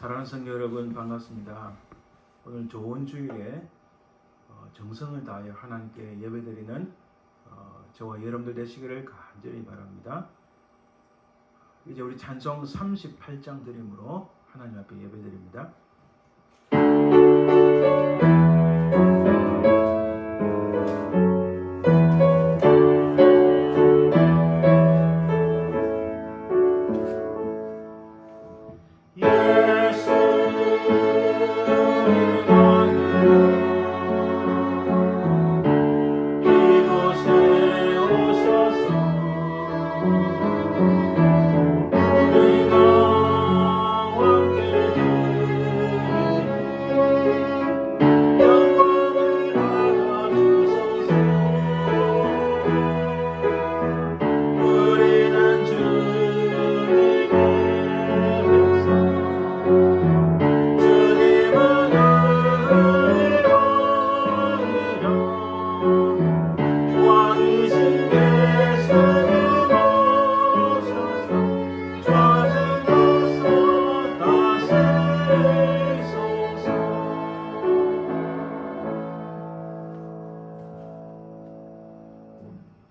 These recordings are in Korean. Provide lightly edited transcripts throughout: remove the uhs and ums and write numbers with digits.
사랑하는 성도 여러분, 반갑습니다. 오늘 좋은 주일에 정성을 다하여 하나님께 예배드리는 저와 여러분들 되시기를 간절히 바랍니다. 이제 우리 찬송 38장 드림으로 하나님 앞에 예배드립니다.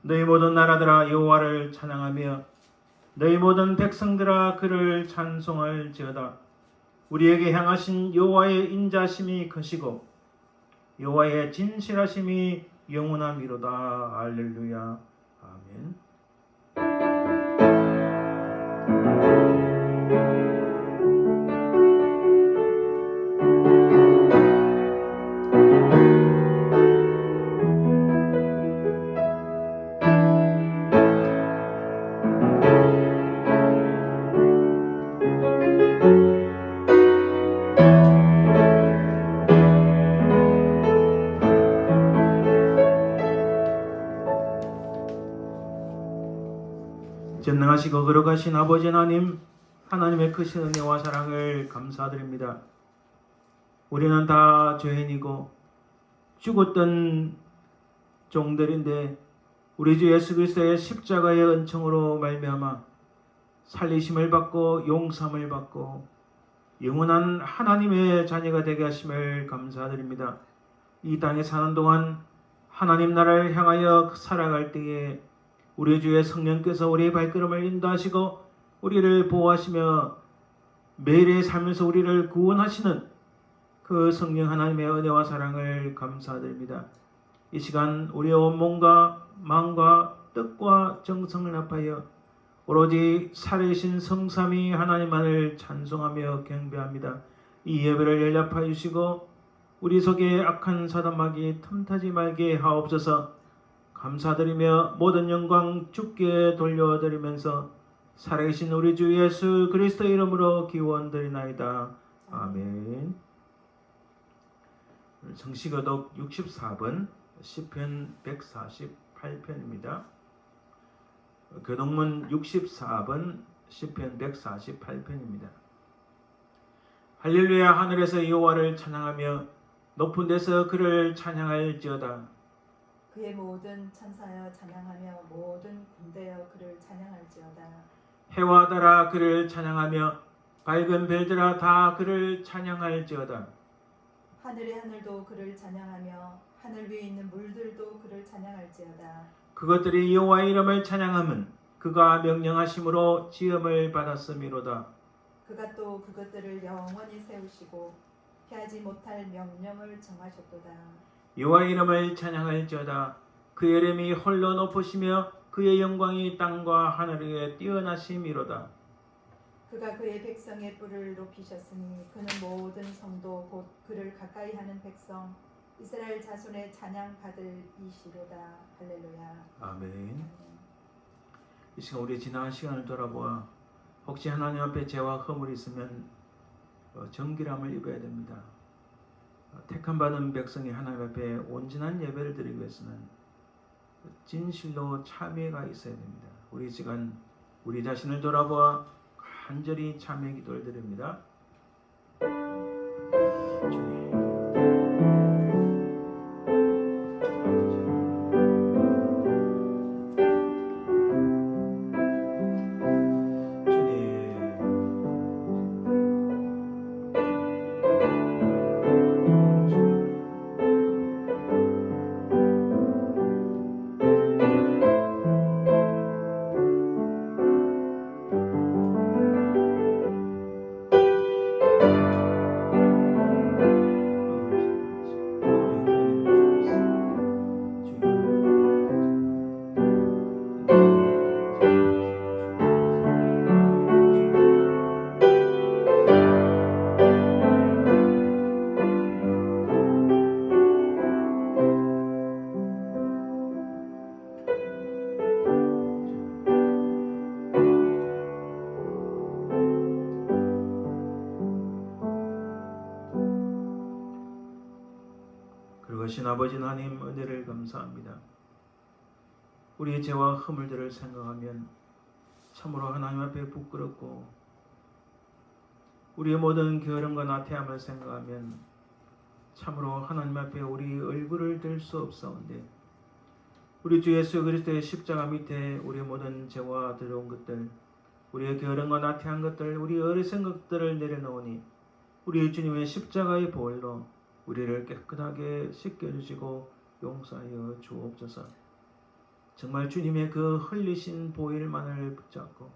너희 모든 나라들아 여호와를 찬양하며 너희 모든 백성들아 그를 찬송할지어다. 우리에게 향하신 여호와의 인자심이 크시고 여호와의 진실하심이 영원함이로다. 할렐루야. 아멘. 전능하시고 거룩하신 아버지 하나님, 하나님의 크신 은혜와 사랑을 감사드립니다. 우리는 다 죄인이고 죽었던 종들인데 우리 주 예수 그리스도의 십자가의 은총으로 말미암아 살리심을 받고 용서함을 받고 영원한 하나님의 자녀가 되게 하심을 감사드립니다. 이 땅에 사는 동안 하나님 나라를 향하여 살아갈 때에 우리 주의 성령께서 우리의 발걸음을 인도하시고 우리를 보호하시며 매일의 삶에서 우리를 구원하시는 그 성령 하나님의 은혜와 사랑을 감사드립니다. 이 시간 우리의 온몸과 마음과 뜻과 정성을 합하여 오로지 살아계신 성삼위 하나님만을 찬송하며 경배합니다. 이 예배를 연락하여 주시고 우리 속에 악한 사단마귀 틈타지 말게 하옵소서. 감사드리며 모든 영광 주께 돌려드리면서 살아계신 우리 주 예수 그리스도 이름으로 기원드리나이다. 아멘. 성시교독 64번 시편 148편입니다. 교독문 64번 시편 148편입니다. 할렐루야. 하늘에서 여호와를 찬양하며 높은 데서 그를 찬양할지어다. 그의 모든 천사여 찬양하며 모든 군대여 그를 찬양할지어다. 해와 달아 그를 찬양하며 밝은 별들아 다 그를 찬양할지어다. 하늘의 하늘도 그를 찬양하며 하늘 위에 있는 물들도 그를 찬양할지어다. 그것들이 여호와의 이름을 찬양함은 그가 명령하심으로 지음을 받았음이로다. 그가 또 그것들을 영원히 세우시고 피하지 못할 명령을 정하셨도다. 여호와의 이름을 찬양할지어다. 그의 이름이 홀로 높으시며 그의 영광이 땅과 하늘 위에 뛰어나심이로다. 그가 그의 백성의 뿔을 높이셨으니 그는 모든 성도 곧 그를 가까이 하는 백성 이스라엘 자손의 찬양 받을 이시로다. 할렐루야. 아멘. 이 시간 우리 지난 시간을 돌아보아 혹시 하나님 앞에 죄와 허물이 있으면 정결함을 입어야 됩니다. 택함 받은 백성이 하나님 앞에 온전한 예배를 드리기 위해서는 진실로 참회가 있어야 됩니다. 우리 시간 우리 자신을 돌아보아 간절히 참회 기도를 드립니다. 주님. 자비로우신 아버지 하나님 은혜를 감사합니다. 우리의 죄와 허물들을 생각하면 참으로 하나님 앞에 부끄럽고 우리의 모든 게으름과 나태함을 생각하면 참으로 하나님 앞에 우리 얼굴을 들 수 없사온데 우리 주 예수 그리스도의 십자가 밑에 우리의 모든 죄와 더러운 것들 우리의 게으름과 나태한 것들 우리의 어리석은 것들을 내려놓으니 우리 주님의 십자가의 보혈로 우리를 깨끗하게 씻겨주시고 용서하여 주옵소서. 정말 주님의 그 흘리신 보혈만을 붙잡고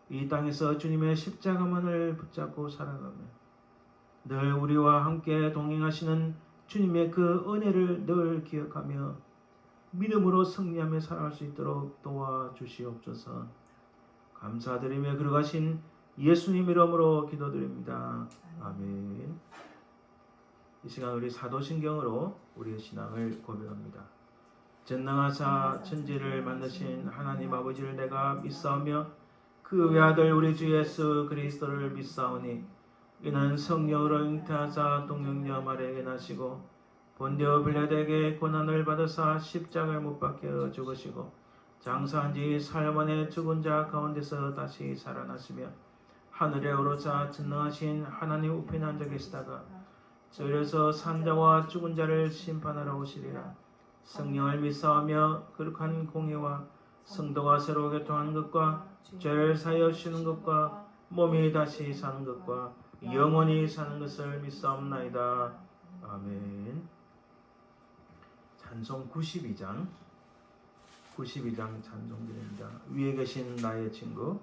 이 땅에서 주님의 십자가만을 붙잡고 살아가며 늘 우리와 함께 동행하시는 주님의 그 은혜를 늘 기억하며 믿음으로 승리하며 살아갈 수 있도록 도와주시옵소서. 감사드리며 걸어가신 예수님 이름으로 기도드립니다. 아멘. 이 시간 우리 사도신경으로 우리의 신앙을 고백합니다. 전능하사 천지를 만드신 하나님 아버지를 내가 믿사오며 그 외아들 우리 주 예수 그리스도를 믿사오니 이는 성령으로 잉태하사 동정녀 마리아에게 나시고 본디오 빌라도에게 고난을 받으사 십자가에 못 박혀 죽으시고 장사한 지 사흘 만에 죽은 자 가운데서 다시 살아나시며 하늘에 오르사 전능하신 하나님 우편에 앉아 계시다가 저리에서 산자와 죽은 자를 심판하러 오시리라. 성령을 믿사오며 거룩한 공예와 성도가 새로 교통하는 것과 죄를 사하여 주시는 것과 몸이 다시 사는 것과 영원히 사는 것을 믿사옵나이다. 아멘. 찬송 92장 찬송드립니다. 위에 계신 나의 친구.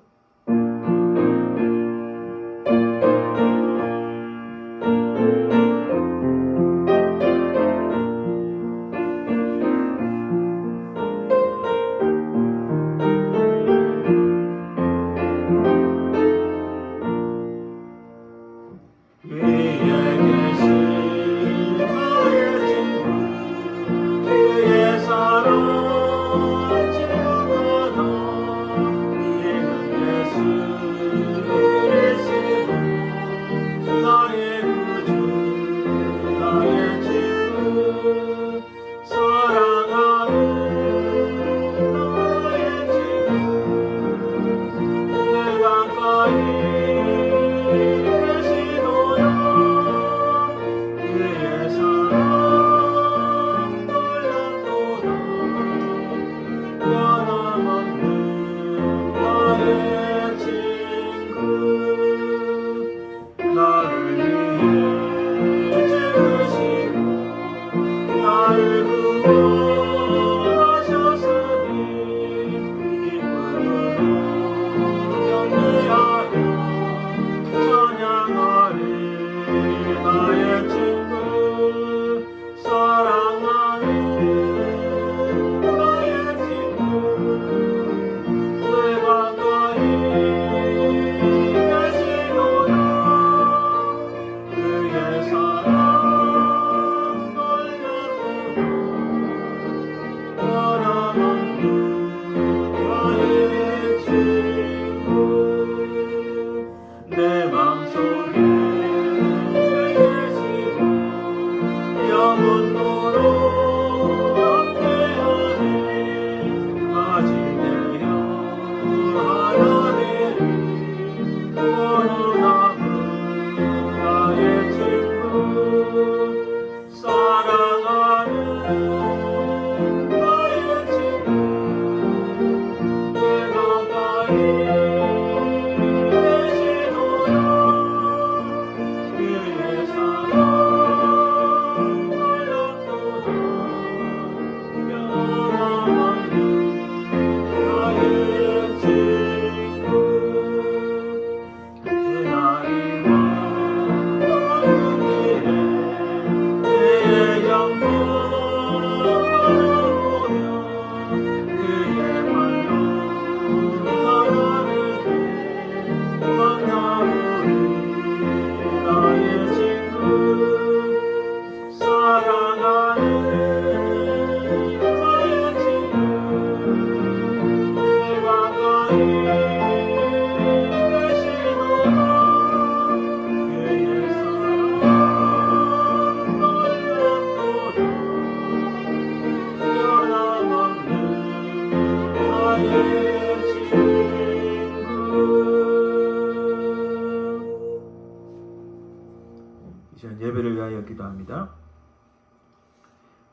이 시간 예배를 위하여 기도합니다.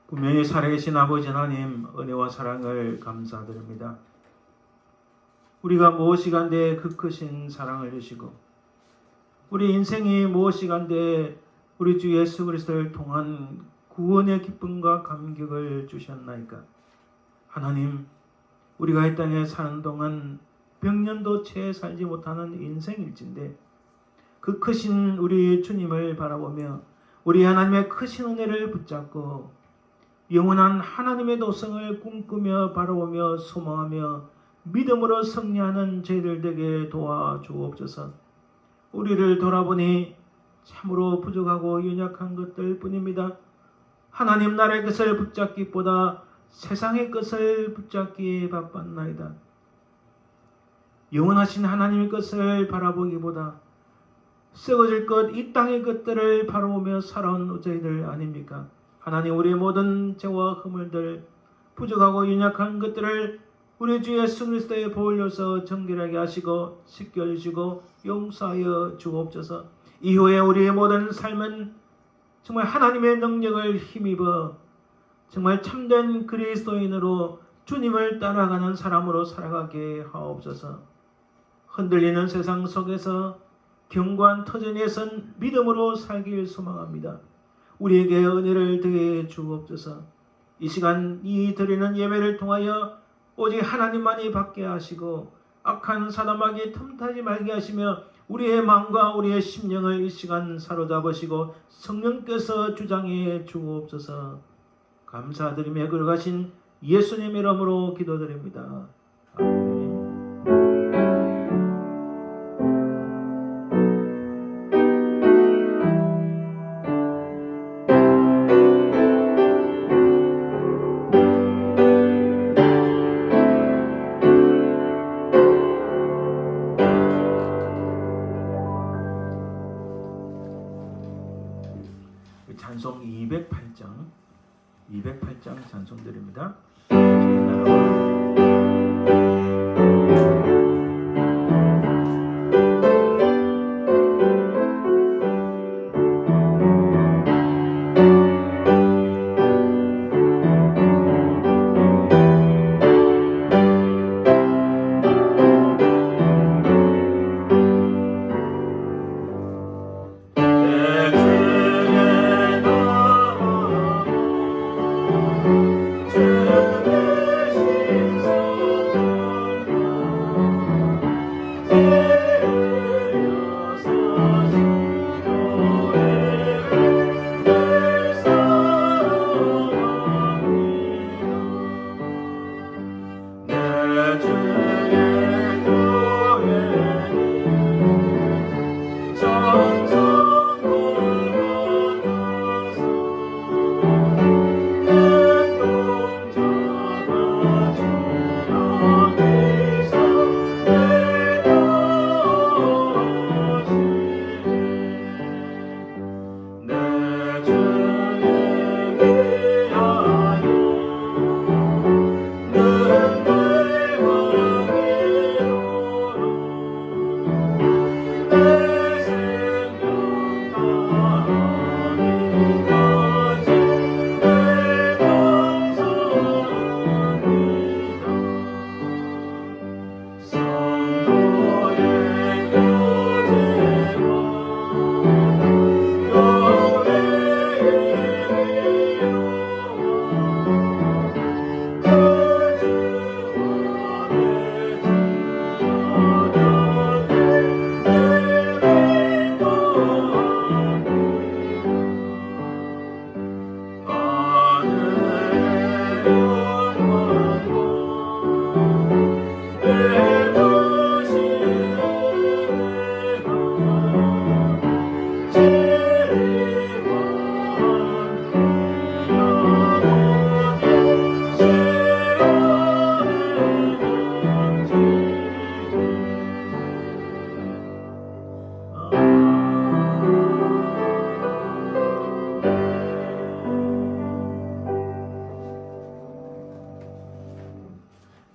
분명히 살아계신 아버지 하나님 은혜와 사랑을 감사드립니다. 우리가 무엇이간데 그 크신 사랑을 주시고 우리 인생이 무엇이간데 우리 주 예수 그리스도를 통한 구원의 기쁨과 감격을 주셨나이까. 하나님, 우리가 이 땅에 사는 동안 100년도 채 살지 못하는 인생일진데 그 크신 우리 주님을 바라보며 우리 하나님의 크신 은혜를 붙잡고 영원한 하나님의 도성을 꿈꾸며 바라보며 소망하며 믿음으로 승리하는 저희들 되게 도와주옵소서. 우리를 돌아보니 참으로 부족하고 연약한 것들 뿐입니다. 하나님 나라의 것을 붙잡기보다 세상의 것을 붙잡기에 바빴나이다. 영원하신 하나님의 것을 바라보기보다 썩어질 것, 이 땅의 것들을 바라보며 살아온 저희들 아닙니까? 하나님, 우리의 모든 죄와 허물들, 부족하고 연약한 것들을 우리 주 예수 그리스도의 보혈로서 정결하게 하시고 씻겨주시고 용서하여 주옵소서. 이후에 우리의 모든 삶은 정말 하나님의 능력을 힘입어 정말 참된 그리스도인으로 주님을 따라가는 사람으로 살아가게 하옵소서. 흔들리는 세상 속에서 견고한 터전에 선 믿음으로 살길 소망합니다. 우리에게 은혜를 더해 주옵소서. 이 시간 이 드리는 예배를 통하여 오직 하나님만이 받게 하시고 악한 사람에게 틈타지 말게 하시며 우리의 마음과 우리의 심령을 이 시간 사로잡으시고 성령께서 주장해 주옵소서. 감사드리며 걸어가신 예수님의 이름으로 기도드립니다. 아멘. 찬송 208장 찬송드립니다.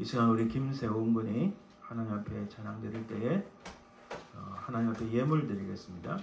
이 시간 우리 김세훈 군이 하나님 앞에 찬양 드릴 때에 하나님 앞에 예물 드리겠습니다.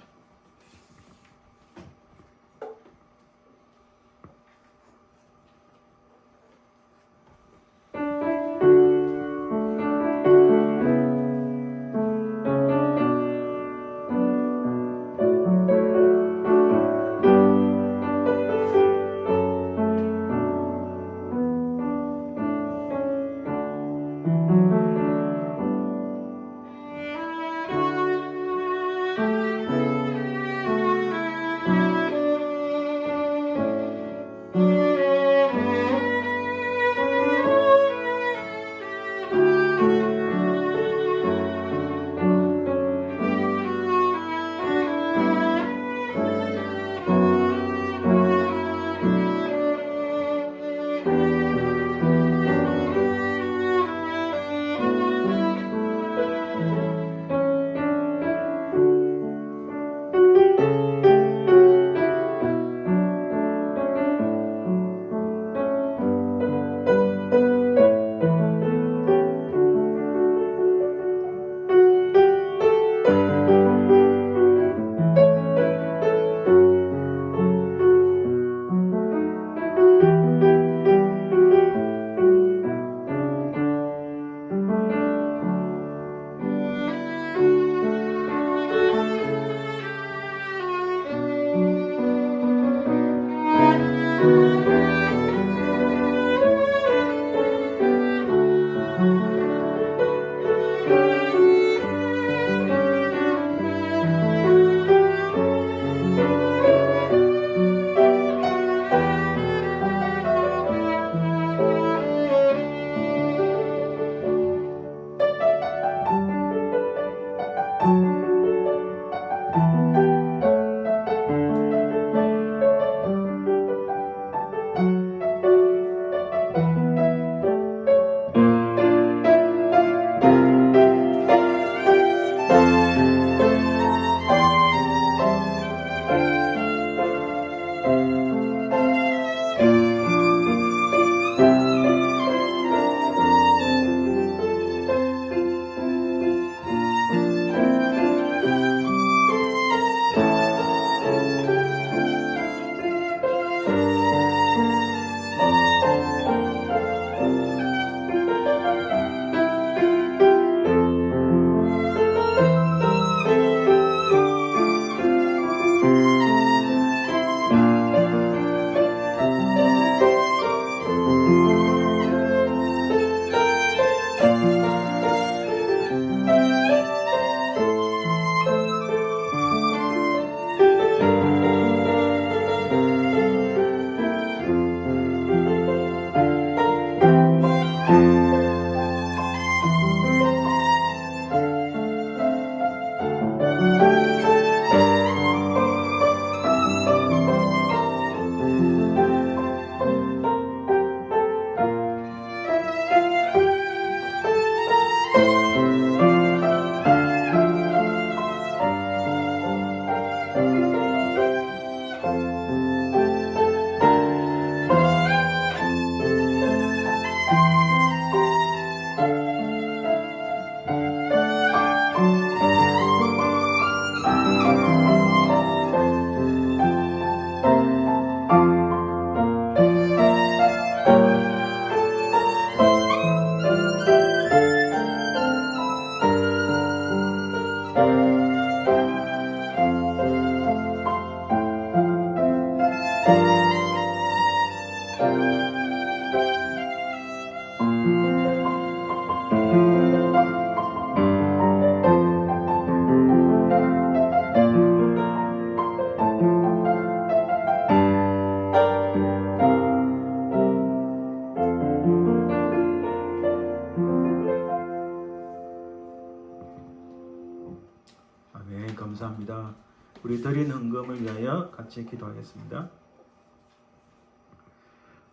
아멘. 감사합니다. 우리 드린 헌금을 위하여 같이 기도하겠습니다.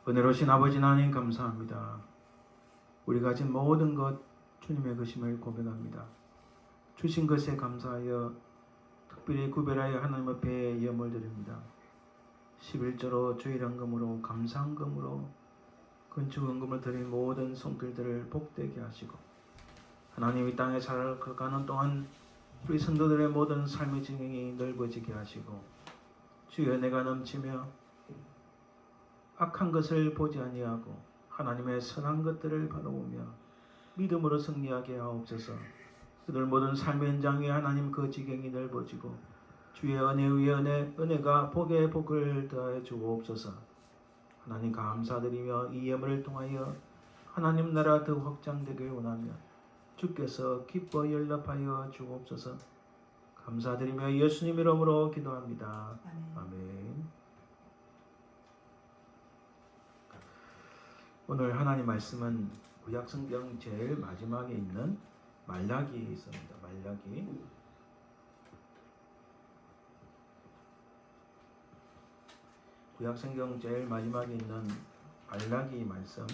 은혜로우신 아버지 하나님 감사합니다. 우리 가진 모든 것 주님의 것임을 고백합니다. 주신 것에 감사하여 특별히 구별하여 하나님 앞에 예물 드립니다. 11조로 주일헌금으로 감사헌금으로 건축헌금을 드린 모든 손길들을 복되게 하시고 하나님 이 땅에 살아가는 동안 우리 성도들의 모든 삶의 진행이 넓어지게 하시고 주의 은혜가 넘치며 악한 것을 보지 아니하고 하나님의 선한 것들을 바라보며 믿음으로 승리하게 하옵소서. 그들 모든 삶의 현장 위에 하나님 그 지경이 넓어지고 주의 은혜 위에 은혜가 복에 복을 더하여 주옵소서. 하나님 감사드리며 이 예물을 통하여 하나님 나라 더 확장되길 원하며 주께서 기뻐 연락하여 주옵소서. 감사드리며 예수님 이름으로 기도합니다. 아멘. 아멘. 오늘 하나님 말씀은 구약성경 제일 마지막에 있는 말라기에 있습니다. 말라기. 구약성경 제일 마지막에 있는 말라기 말씀.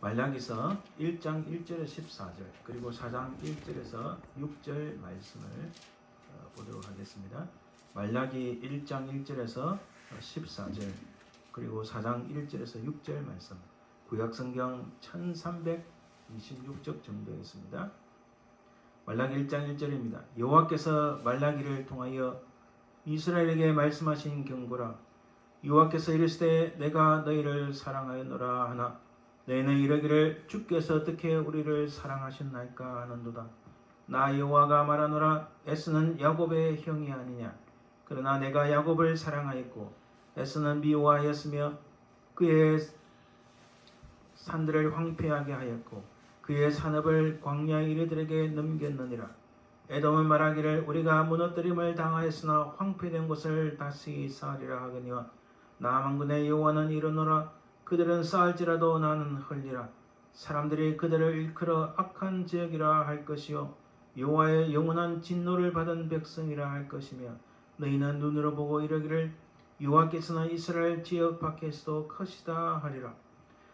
말라기서 1장 1절에서 14절 그리고 4장 1절에서 6절 말씀을 보도록 하겠습니다. 말라기 1장 1절에서 14절 그리고 4장 1절에서 6절 말씀. 구약성경 1326쪽 정도에 있습니다. 말라기 1장 1절입니다. 여호와께서 말라기를 통하여 이스라엘에게 말씀하신 경고라. 여호와께서 이르시되 내가 너희를 사랑하였노라 하나 너희는 이르기를 주께서 어떻게 우리를 사랑하셨나이까 하는도다. 나 여호와가 말하노라. 에스는 야곱의 형이 아니냐. 그러나 내가 야곱을 사랑하였고 에스는 미워하였으며 그의 산들을 황폐하게 하였고 그의 산업을 광야의 이르들에게 넘겼느니라. 에돔은 말하기를 우리가 무너뜨림을 당하였으나 황폐된 곳을 다시 쌓으리라 하거니와 나 만군의 여호와는 이르노라. 그들은 쌓을지라도 나는 헐리라. 사람들이 그들을 일컬어 악한 지역이라 할 것이요 여호와의 영원한 진노를 받은 백성이라 할 것이며 너희는 눈으로 보고 이르기를 여호와께서는 이스라엘 지역 밖에서도 크시다 하리라.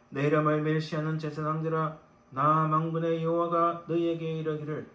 내 이름을 멸시하는 제사장들아 나 만군의 여호와가 너희에게 이르기를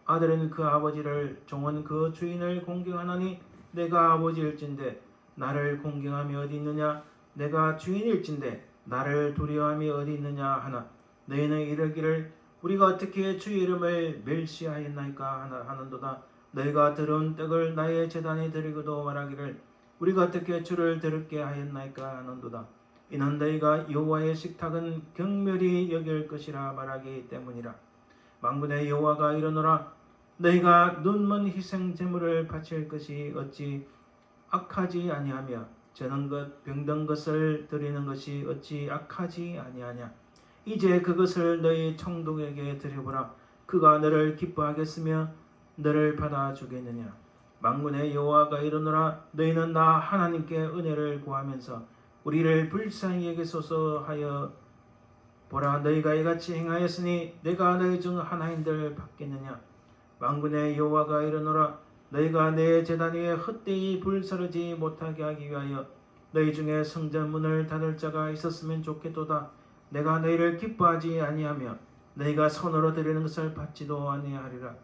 아들은 그 아버지를 종은 그 주인을 공경하나니 내가 아버지일진데 나를 공경함이 어디 있느냐. 내가 주인일진데 나를 두려워함이 어디 있느냐 하나 너희는 이르기를 우리가 어떻게 주의 이름을 멸시하였나이까 하는도다. 너희가 더러운 떡을 나의 제단에 드리고도 말하기를 우리가 어떻게 주를 더럽게 하였나이까 하는도다. 이는 너희가 여호와의 식탁은 경멸히 여길 것이라 말하기 때문이라. 만군의 여호와가 이르노라. 너희가 눈먼 희생 제물을 바칠 것이 어찌 악하지 아니하며 저는 것 병든 것을 드리는 것이 어찌 악하지 아니하냐. 이제 그것을 너희 총독에게 드려보라. 그가 너를 기뻐하겠으며 너를 받아주겠느냐. 만군의 여호와가 이르노라. 너희는 나 하나님께 은혜를 구하면서 우리를 불쌍히 여기소서 하여 보라. 너희가 이같이 행하였으니 내가 너희 중 하나인들 받겠느냐. 만군의 여호와가 이르노라. 너희가 내 제단 위에 헛되이 불사르지 못하게 하기 위하여 너희 중에 성전 문을 닫을 자가 있었으면 좋겠도다. 내가 너희를 기뻐하지 아니하며 너희가 손으로 드리는 것을 받지도 아니하리라.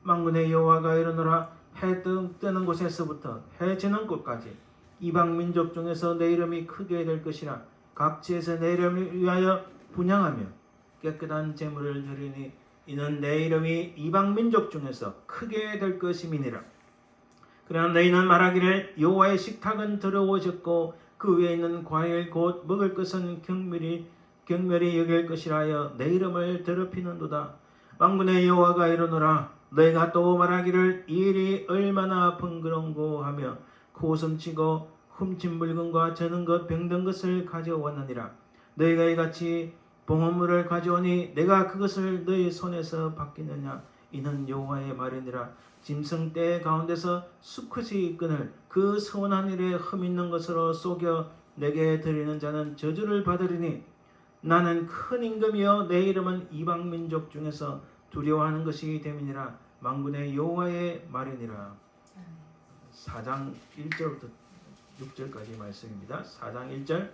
만군의 여호와가 이르노라. 해 뜨는 곳에서부터 해 지는 곳까지 이방 민족 중에서 내 이름이 크게 될 것이라. 각지에서 내 이름을 위하여 분향하며 깨끗한 제물을 드리니 이는 내 이름이 이방 민족 중에서 크게 될 것임이니라. 그러나 너희는 말하기를 여호와의 식탁은 더러워졌고 그 위에 있는 과일 곧 먹을 것은 경멸히 여길 것이라 하여 내 이름을 더럽히는도다. 만군의 여호와가 이르노라. 너희가 또 말하기를 이 일이 얼마나 번거로운고 하며 고슴치고 훔친 물건과 저는 것 병든 것을 가져왔느니라. 너희가 이같이 봉헌물을 가져오니 내가 그것을 너희 손에서 받겠느냐. 이는 여호와의 말이니라. 짐승 떼 가운데서 수컷이 끈을 그 선한 일에 흠있는 것으로 속여 내게 드리는 자는 저주를 받으리니 나는 큰 임금이여 내 이름은 이방 민족 중에서 두려워하는 것이 됨이니라. 만군의 여호와의 말이니라. 4장 1절부터 6절까지 말씀입니다. 4장 1절.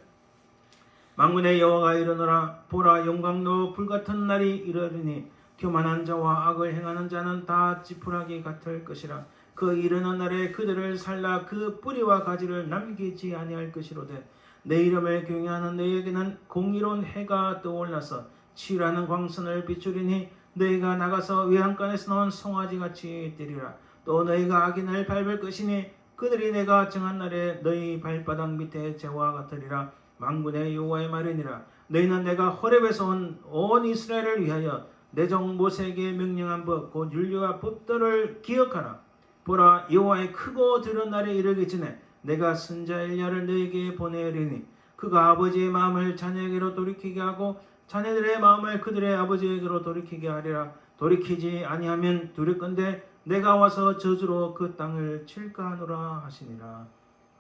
만군의 여호와가 이르노라. 보라 영광로 불같은 날이 이르리니 교만한 자와 악을 행하는 자는 다 지푸라기 같을 것이라. 그 이르는 날에 그들을 살라 그 뿌리와 가지를 남기지 아니할 것이로되 내 이름을 경외하는 너희에게는 공의로운 해가 떠올라서 치유라는 광선을 비추리니 너희가 나가서 외양간에서 나온 송아지같이 뛰리라. 또 너희가 악인을 밟을 것이니 그들이 내가 정한 날에 너희 발바닥 밑에 재와 같으리라. 만군의 여호와의 말이니라. 너희는 내가 호렙에서 온 이스라엘을 위하여 내 종 모세에게 명령한 법 곧 율례와 법도를 기억하라. 보라 여호와의 크고 드러운 날에 이르기 전에 내가 선자 엘리야를 너희에게 보내리니 그가 아버지의 마음을 자녀에게로 돌이키게 하고 자녀들의 마음을 그들의 아버지에게로 돌이키게 하리라. 돌이키지 아니하면 두렵건대 내가 와서 저주로 그 땅을 칠까 하노라 하시니라.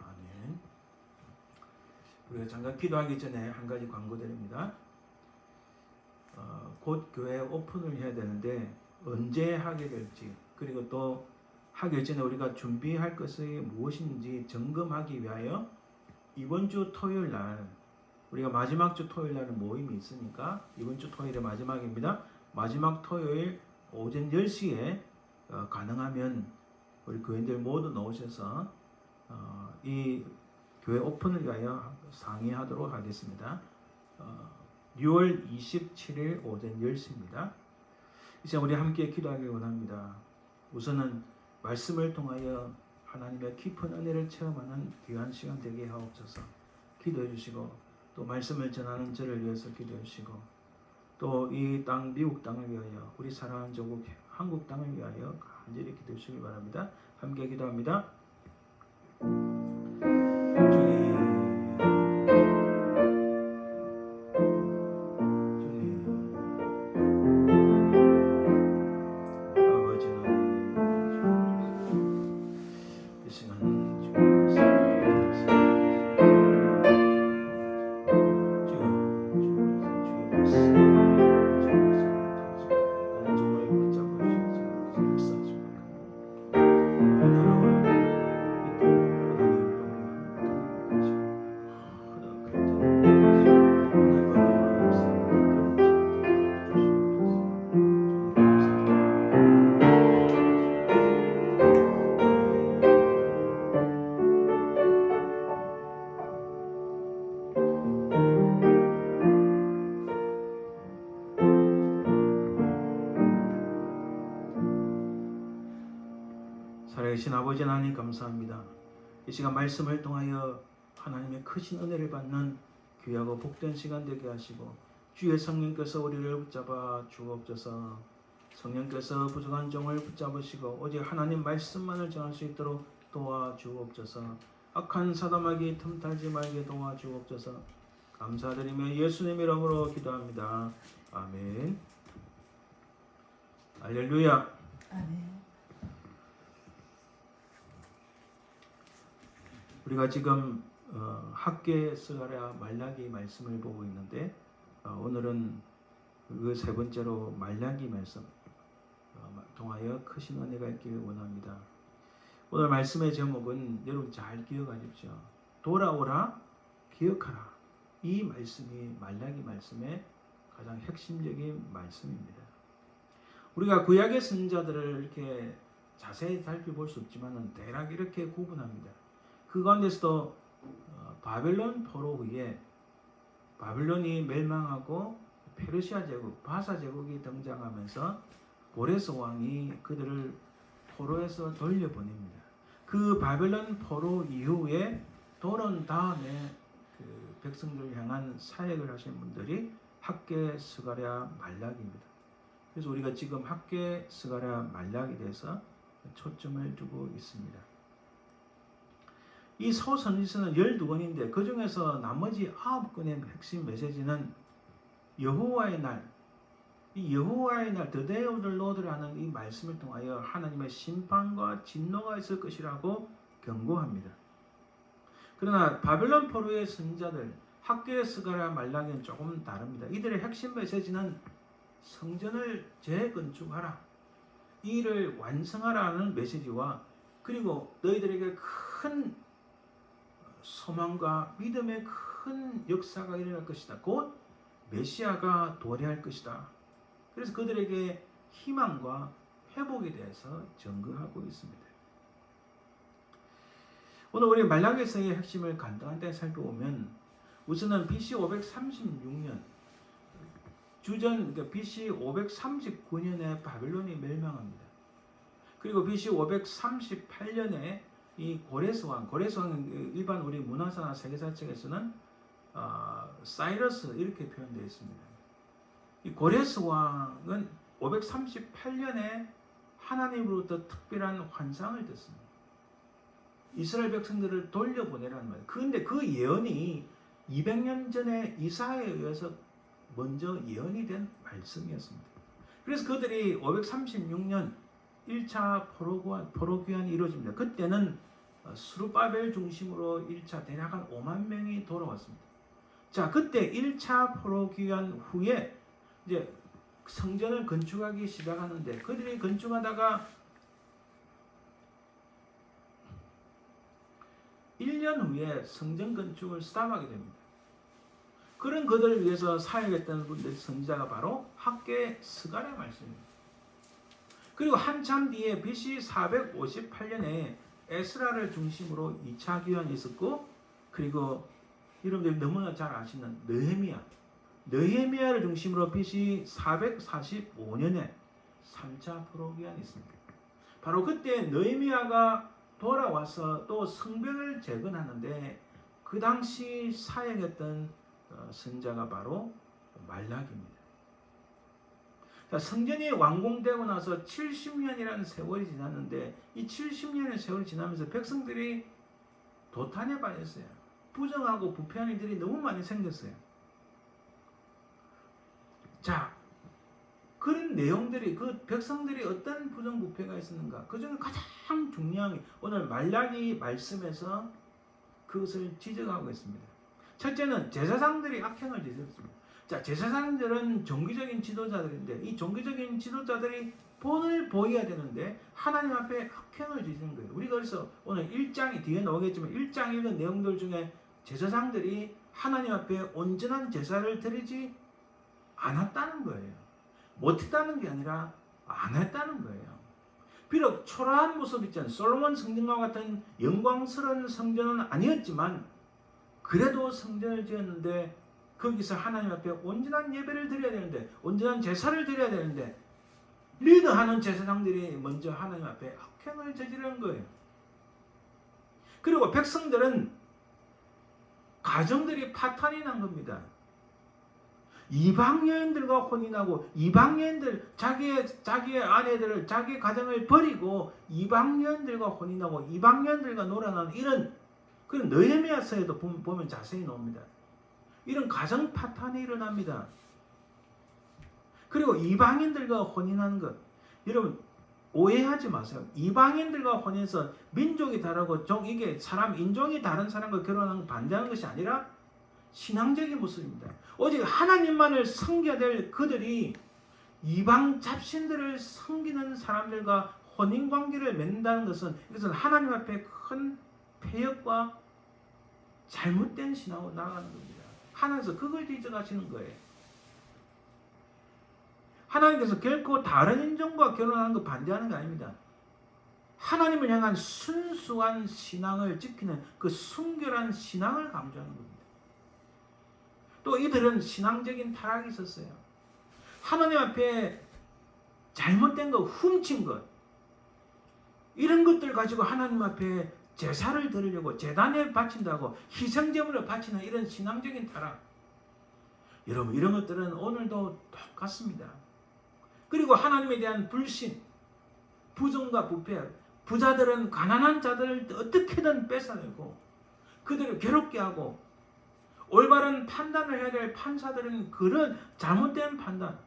아멘. 우리가 잠깐 기도하기 전에 한 가지 광고 드립니다. 곧 교회 오픈을 해야 되는데 언제 하게 될지, 그리고 또 하기 전에 우리가 준비할 것이 무엇인지 점검하기 위하여 이번 주 토요일 날, 우리가 마지막 주 토요일 날은 모임이 있으니까 이번 주 토요일이 마지막입니다. 마지막 토요일 오전 10시에 가능하면 우리 교인들 모두 나오셔서 이 교회 오픈을 위하여 상의하도록 하겠습니다. 6월 27일 오전 10시입니다. 이제 우리 함께 기도하길 원합니다. 우선은 말씀을 통하여 하나님의 깊은 은혜를 체험하는 귀한 시간 되게 하옵소서. 기도해 주시고, 또 말씀을 전하는 저를 위해서 기도해 주시고, 또 이 땅 미국 땅을 위하여, 우리 사랑하는 조국 한국 땅을 위하여 간절히 기도해 주시기 바랍니다. 함께 기도합니다. 살아계신 아버지 하나님 감사합니다. 이 시간 말씀을 통하여 하나님의 크신 은혜를 받는 귀하고 복된 시간 되게 하시고, 주의 성령께서 우리를 붙잡아 주옵소서. 성령께서 부족한 종을 붙잡으시고 오직 하나님 말씀만을 전할 수 있도록 도와주옵소서. 악한 사담하기 틈타지 말게 도와주옵소서. 감사드리며 예수님 이름으로 기도합니다. 아멘. 할렐루야. 아멘. 우리가 지금 학계 스가랴 말라기 말씀을 보고 있는데, 오늘은 그 세 번째로 말라기 말씀 통하여 크신 은혜가 있기를 원합니다. 오늘 말씀의 제목은 여러분 잘 기억하십시오. 돌아오라, 기억하라. 이 말씀이 말라기 말씀의 가장 핵심적인 말씀입니다. 우리가 구약의 선지자들을 이렇게 자세히 살펴볼 수 없지만 대략 이렇게 구분합니다. 그 가운데서도 바벨론 포로 후에 바벨론이 멸망하고 페르시아 제국, 바사 제국이 등장하면서 고레스 왕이 그들을 포로에서 돌려보냅니다. 그 바벨론 포로 이후에 돌아온 다음에 그 백성들을 향한 사역을 하신 분들이 학계 스가랴 말라기입니다. 그래서 우리가 지금 학계 스가랴 말라기에 대해서 초점을 두고 있습니다. 이 소선지서는 12권인데 그 중에서 나머지 9권의 핵심 메시지는 여호와의 날, 이 여호와의 날, The Day of the Lord라는 이 말씀을 통하여 하나님의 심판과 진노가 있을 것이라고 경고합니다. 그러나 바벨론 포로의 선지자들, 학계 스가랴 말라기는 조금 다릅니다. 이들의 핵심 메시지는 성전을 재건축하라, 이 일을 완성하라는 메시지와, 그리고 너희들에게 큰 소망과 믿음의 큰 역사가 일어날 것이다. 곧 메시아가 도래할 것이다. 그래서 그들에게 희망과 회복에 대해서 전거하고 있습니다. 오늘 우리 말라기서의 핵심을 간단하게 살펴보면, 우선은 BC 536년 주전, 그러니까 BC 539년에 바벨론이 멸망합니다. 그리고 BC 538년에 이 고레스 왕은 일반 우리 문화사나 세계사 책에서는 사이러스 이렇게 표현되어 있습니다. 이 고레스 왕은 538년에 하나님으로부터 특별한 환상을 듣습니다. 이스라엘 백성들을 돌려보내라는 말이에요. 그런데 그 예언이 200년 전에 이사야에 의해서 먼저 예언이 된 말씀이었습니다. 그래서 그들이 536년 1차 포로귀환이 이루어집니다. 그때는 스룹바벨 중심으로 1차 대략 한 5만 명이 돌아왔습니다. 자, 그때 1차 포로귀환 후에 이제 성전을 건축하기 시작하는데 그들이 건축하다가 1년 후에 성전 건축을 스탑하게 됩니다. 그런 그들을 위해서 사역했던 분들 선지자가 바로 학계 스가랴 말씀입니다. 그리고 한참 뒤에 BC 458년에 에스라를 중심으로 2차 귀환이 있었고, 그리고 여러분들이 너무나 잘 아시는 느헤미야를 중심으로 BC 445년에 3차 포로귀환이 있습니다. 바로 그때 느헤미야가 돌아와서 또 성벽을 재건하는데 그 당시 사역했던 선자가 바로 말라기입니다. 자, 성전이 완공되고 나서 70년이라는 세월이 지났는데 이 70년의 세월이 지나면서 백성들이 도탄에 빠졌어요. 부정하고 부패한 일들이 너무 많이 생겼어요. 자, 그런 내용들이 그 백성들이 어떤 부정부패가 있었는가? 그 중에 가장 중요한 게 오늘 말라기 말씀에서 그것을 지적하고 있습니다. 첫째는 제사장들이 악행을 저질렀습니다. 자, 제사장들은 종교적인 지도자들인데 이 종교적인 지도자들이 본을 보여야 되는데 하나님 앞에 악행을 저지른 거예요. 우리가 그래서 오늘 1장이 뒤에 나오겠지만 1장 읽은 내용들 중에 제사장들이 하나님 앞에 온전한 제사를 드리지 않았다는 거예요. 못했다는 게 아니라 안 했다는 거예요. 비록 초라한 모습 있잖아요. 솔로몬 성전과 같은 영광스러운 성전은 아니었지만 그래도 성전을 지었는데 거기서 하나님 앞에 온전한 예배를 드려야 되는데 온전한 제사를 드려야 되는데 리더하는 제사장들이 먼저 하나님 앞에 악행을 저지르는 거예요. 그리고 백성들은 가정들이 파탄이 난 겁니다. 이방 여인들과 혼인하고 이방 여인들 자기의 아내들을 자기 가정을 버리고 이방 여인들과 혼인하고 이방 여인들과 놀아나는 이런 그런 느헤미야서에도 보면 자세히 나옵니다. 이런 가정 파탄이 일어납니다. 그리고 이방인들과 혼인하는 것, 여러분 오해하지 마세요. 이방인들과 혼인해서 민족이 다르고 이게 사람 인종이 다른 사람과 결혼하는 반대하는 것이 아니라 신앙적인 모습입니다. 오직 하나님만을 섬겨야 될 그들이 이방 잡신들을 섬기는 사람들과 혼인관계를 맺는다는 것은 이것은 하나님 앞에 큰 폐역과 잘못된 신앙으로 나아가는 겁니다. 하나님께서 그걸 지적하시는 거예요. 하나님께서 결코 다른 인종과 결혼하는 거 반대하는 게 아닙니다. 하나님을 향한 순수한 신앙을 지키는 그 순결한 신앙을 강조하는 겁니다. 또 이들은 신앙적인 타락이 있었어요. 하나님 앞에 잘못된 것, 훔친 것, 이런 것들 가지고 하나님 앞에 제사를 드리려고 제단에 바친다고 희생제물을 바치는 이런 신앙적인 타락. 여러분 이런 것들은 오늘도 똑같습니다. 그리고 하나님에 대한 불신, 부정과 부패, 부자들은 가난한 자들을 어떻게든 뺏어내고 그들을 괴롭게 하고 올바른 판단을 해야 될 판사들은 그런 잘못된 판단,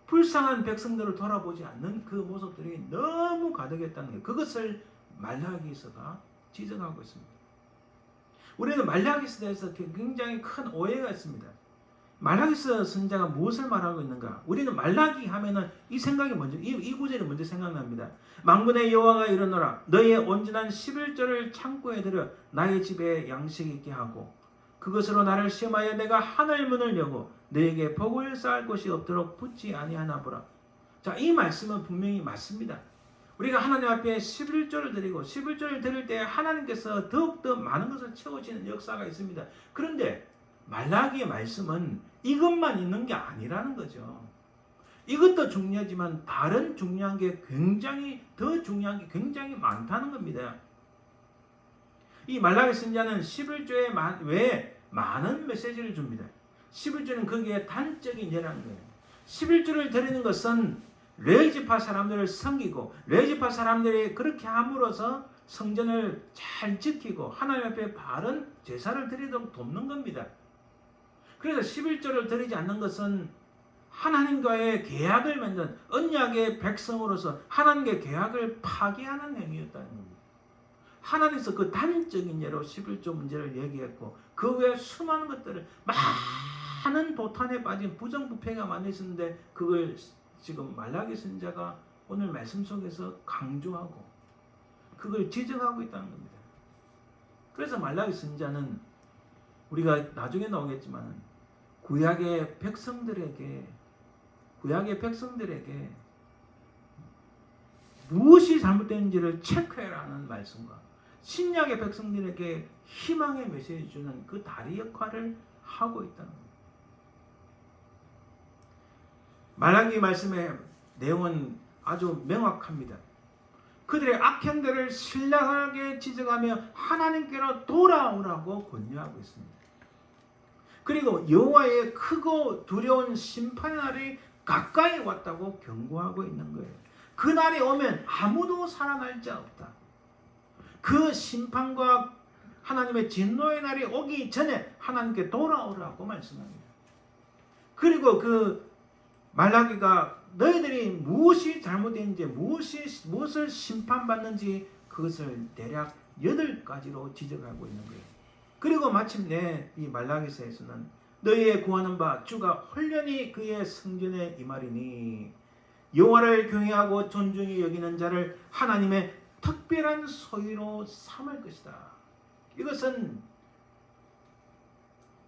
불쌍한 백성들을 돌아보지 않는 그 모습들이 너무 가득했다는 거예요. 그것을 말라기서가 지적하고 있습니다. 우리는 말라기서에 대해서 굉장히 큰 오해가 있습니다. 말라기서 선자가 무엇을 말하고 있는가? 우리는 말라기 하면은 이 생각이 먼저 이 구절이 먼저 생각납니다. 만군의 여호와가 이르노라 너희의 온전한 11조를 창고에 들여 나의 집에 양식 있게 하고 그것으로 나를 시험하여 내가 하늘 문을 여고 너에게 복을 쌓을 곳이 없도록 붙지 아니하나 보라. 자, 이 말씀은 분명히 맞습니다. 우리가 하나님 앞에 11조를 드리고 11조를 드릴 때 하나님께서 더욱더 많은 것을 채워지는 역사가 있습니다. 그런데 말라기의 말씀은 이것만 있는 게 아니라는 거죠. 이것도 중요하지만 다른 중요한 게 더 중요한 게 굉장히 많다는 겁니다. 이 말라기 선지자는 11조에 외에 많은 메시지를 줍니다. 11조는 거기에 단적인 예라는 거예요. 11조를 드리는 것은 레위지파 사람들을 섬기고 레위지파 사람들이 그렇게 함으로써 성전을 잘 지키고 하나님 앞에 바른 제사를 드리도록 돕는 겁니다. 그래서 11조를 드리지 않는 것은 하나님과의 계약을 맺는 언약의 백성으로서 하나님의 계약을 파기하는 행위였다는 겁니다. 하나님께서 그 단적인 예로 11조 문제를 얘기했고 그 외에 수많은 것들을 많은 도탄에 빠진 부정부패가 많이 있었는데 그걸 지금 말라기 선지자가 오늘 말씀 속에서 강조하고 그걸 지적하고 있다는 겁니다. 그래서 말라기 선지자는 우리가 나중에 나오겠지만 구약의 백성들에게 무엇이 잘못되는지를 체크해라는 말씀과 신약의 백성들에게 희망의 메시지 주는 그 다리 역할을 하고 있다는 겁니다. 말라기 말씀의 내용은 아주 명확합니다. 그들의 악행들을 신랄하게 지적하며 하나님께로 돌아오라고 권유하고 있습니다. 그리고 여호와의 크고 두려운 심판의 날이 가까이 왔다고 경고하고 있는 거예요. 그 날이 오면 아무도 살아날 자 없다. 그 심판과 하나님의 진노의 날이 오기 전에 하나님께 돌아오라고 말씀합니다. 그리고 그 말라기가 너희들이 무엇이 잘못된지 무엇을 심판받는지 그것을 대략 8가지로 지적하고 있는 거예요. 그리고 마침내 이 말라기서에서는 너희의 구하는 바 주가 홀련히 그의 성전에 임하리니 여호와를 경외하고 존중히 여기는 자를 하나님의 특별한 소유로 삼을 것이다. 이것은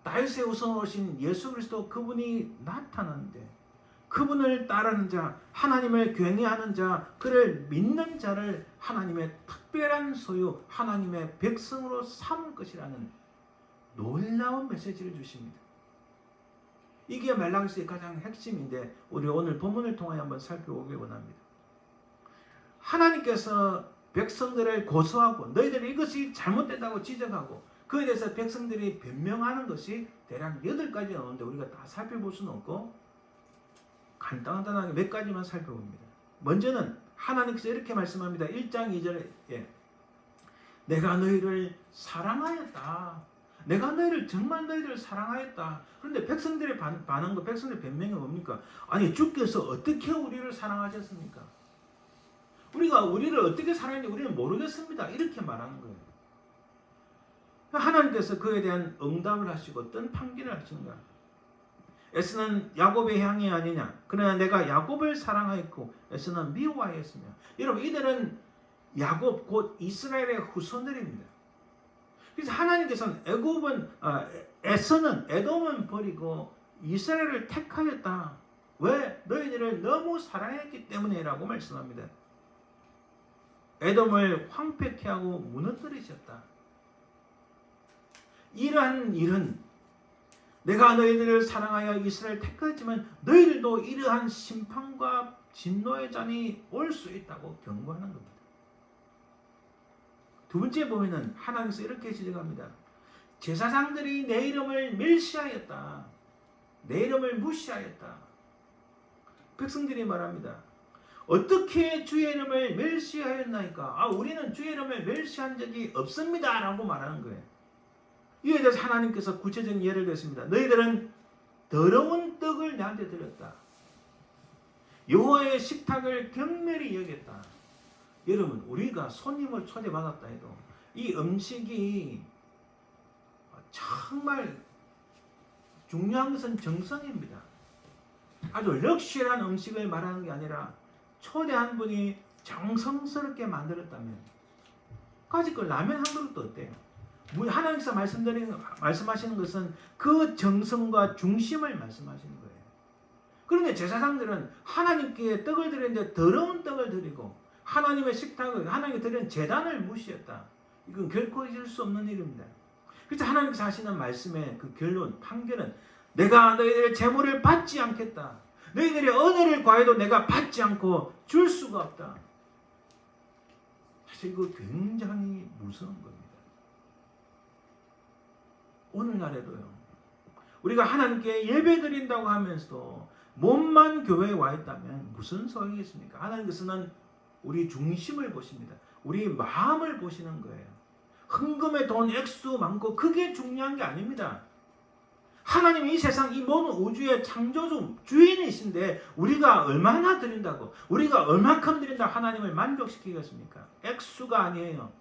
다윗의 후손으로 오신 예수 그리스도 그분이 나타나는데 그분을 따르는 자, 하나님을 경외하는 자, 그를 믿는 자를 하나님의 특별한 소유, 하나님의 백성으로 삼을 것이라는 놀라운 메시지를 주십니다. 이게 말라기서의 가장 핵심인데 우리 오늘 본문을 통하여 한번 살펴보기 원합니다. 하나님께서 백성들을 고소하고 너희들이 이것이 잘못됐다고 지적하고 그에 대해서 백성들이 변명하는 것이 대략 8가지 나오는데 우리가 다 살펴볼 수는 없고 간단하게 몇 가지만 살펴봅니다. 먼저는 하나님께서 이렇게 말씀합니다. 1장 2절에 내가 너희를 사랑하였다. 내가 너희를 정말 너희를 사랑하였다. 그런데 백성들의 반응과 백성들의 변명이 뭡니까? 아니 주께서 어떻게 우리를 사랑하셨습니까? 우리가 우리를 어떻게 사랑했는지 우리는 모르겠습니다. 이렇게 말하는 거예요. 하나님께서 그에 대한 응답을 하시고 어떤 판결을 하시는 거야. 에서는 야곱의 향이 아니냐. 그러나 내가 야곱을 사랑하였고 에서는 미워하였으며. 여러분 이들은 야곱 곧 이스라엘의 후손들입니다. 그래서 하나님께서는 에서는 에돔은 버리고 이스라엘을 택하였다. 왜? 너희들을 너무 사랑했기 때문이라고 말씀합니다. 에돔을 황폐케 하고 무너뜨리셨다. 이러한 일은 내가 너희들을 사랑하여 이스라엘을 택하였지만 너희들도 이러한 심판과 진노의 잔이 올 수 있다고 경고하는 겁니다. 두 번째 보면은 하나님께서 이렇게 지적합니다. 제사장들이 내 이름을 멸시하였다. 내 이름을 무시하였다. 백성들이 말합니다. 어떻게 주의 이름을 멸시하였나이까? 우리는 주의 이름을 멸시한 적이 없습니다. 라고 말하는 거예요. 이에 대해서 하나님께서 구체적인 예를 들었습니다. 너희들은 더러운 떡을 내한테 드렸다. 여호와의 식탁을 경멸히 여겼다. 여러분 우리가 손님을 초대받았다 해도 이 음식이 정말 중요한 것은 정성입니다. 아주 럭셔리한 음식을 말하는 게 아니라 초대한 분이 정성스럽게 만들었다면 까짓 라면 한 그릇도 어때요? 하나님께서 말씀하시는 것은 그 정성과 중심을 말씀하시는 거예요. 그런데 제사장들은 하나님께 떡을 드리는데 더러운 떡을 드리고 하나님의 식탁을 하나님께 드리는 제단을 무시했다. 이건 결코 있을 수 없는 일입니다. 그래서 하나님께서 하시는 말씀의 그 결론, 판결은 내가 너희들의 재물을 받지 않겠다. 너희들의 은혜를 구해도 내가 받지 않고 줄 수가 없다. 사실 이거 굉장히 무서운 겁니다. 오늘날에도요. 우리가 하나님께 예배 드린다고 하면서도 몸만 교회에 와 있다면 무슨 소용이 있습니까? 하나님께서는 우리 중심을 보십니다. 우리 마음을 보시는 거예요. 헌금의 돈 액수 많고 그게 중요한 게 아닙니다. 하나님이 이 세상 이 모든 우주의 창조주 주인이신데 우리가 얼마나 드린다고, 우리가 얼만큼 드린다고 하나님을 만족시키겠습니까? 액수가 아니에요.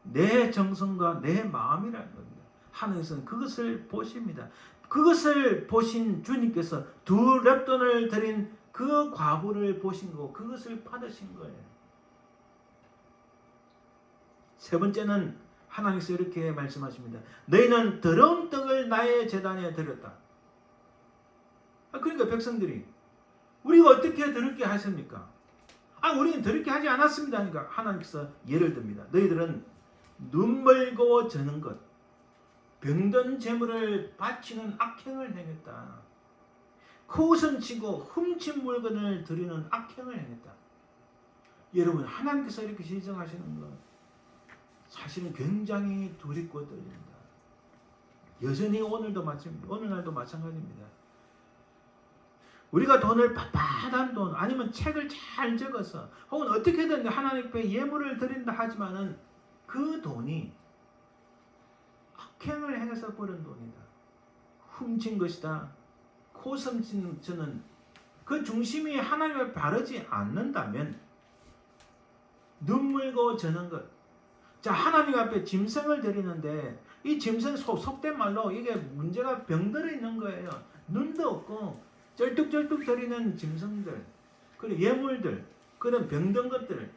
내 정성과 내 마음이라는 겁니다. 하나님께서는 그것을 보십니다. 그것을 보신 주님께서 2렙돈을 드린 그 과부를 보신 거고 그것을 받으신 거예요. 세 번째는 하나님께서 이렇게 말씀하십니다. 너희는 더러운 떡을 나의 제단에 드렸다. 그러니까 백성들이 우리가 어떻게 더럽게 하십니까? 우리는 더럽게 하지 않았습니다. 그러니까 하나님께서 예를 듭니다. 너희들은 눈멀고 저는 것, 병든 재물을 바치는 악행을 행했다. 코웃음 치고 훔친 물건을 드리는 악행을 행했다. 여러분, 하나님께서 이렇게 지정하시는 것 사실은 굉장히 두렵고 떨립니다. 여전히 오늘날도 마찬가지입니다. 우리가 돈을 빳빳한 돈 아니면 책을 잘 적어서 혹은 어떻게든 하나님 앞에 예물을 드린다 하지만은 그 돈이 악행을 행해서 버린 돈이다. 훔친 것이다. 코섬치는 그 중심이 하나님 앞에 바르지 않는다면 눈물고 저는 것. 자, 하나님 앞에 짐승을 드리는데 이 짐승 속된 말로 이게 문제가 병들어 있는 거예요. 눈도 없고 쩔뚝쩔뚝 거리는 짐승들, 그리고 예물들, 그런 병든 것들을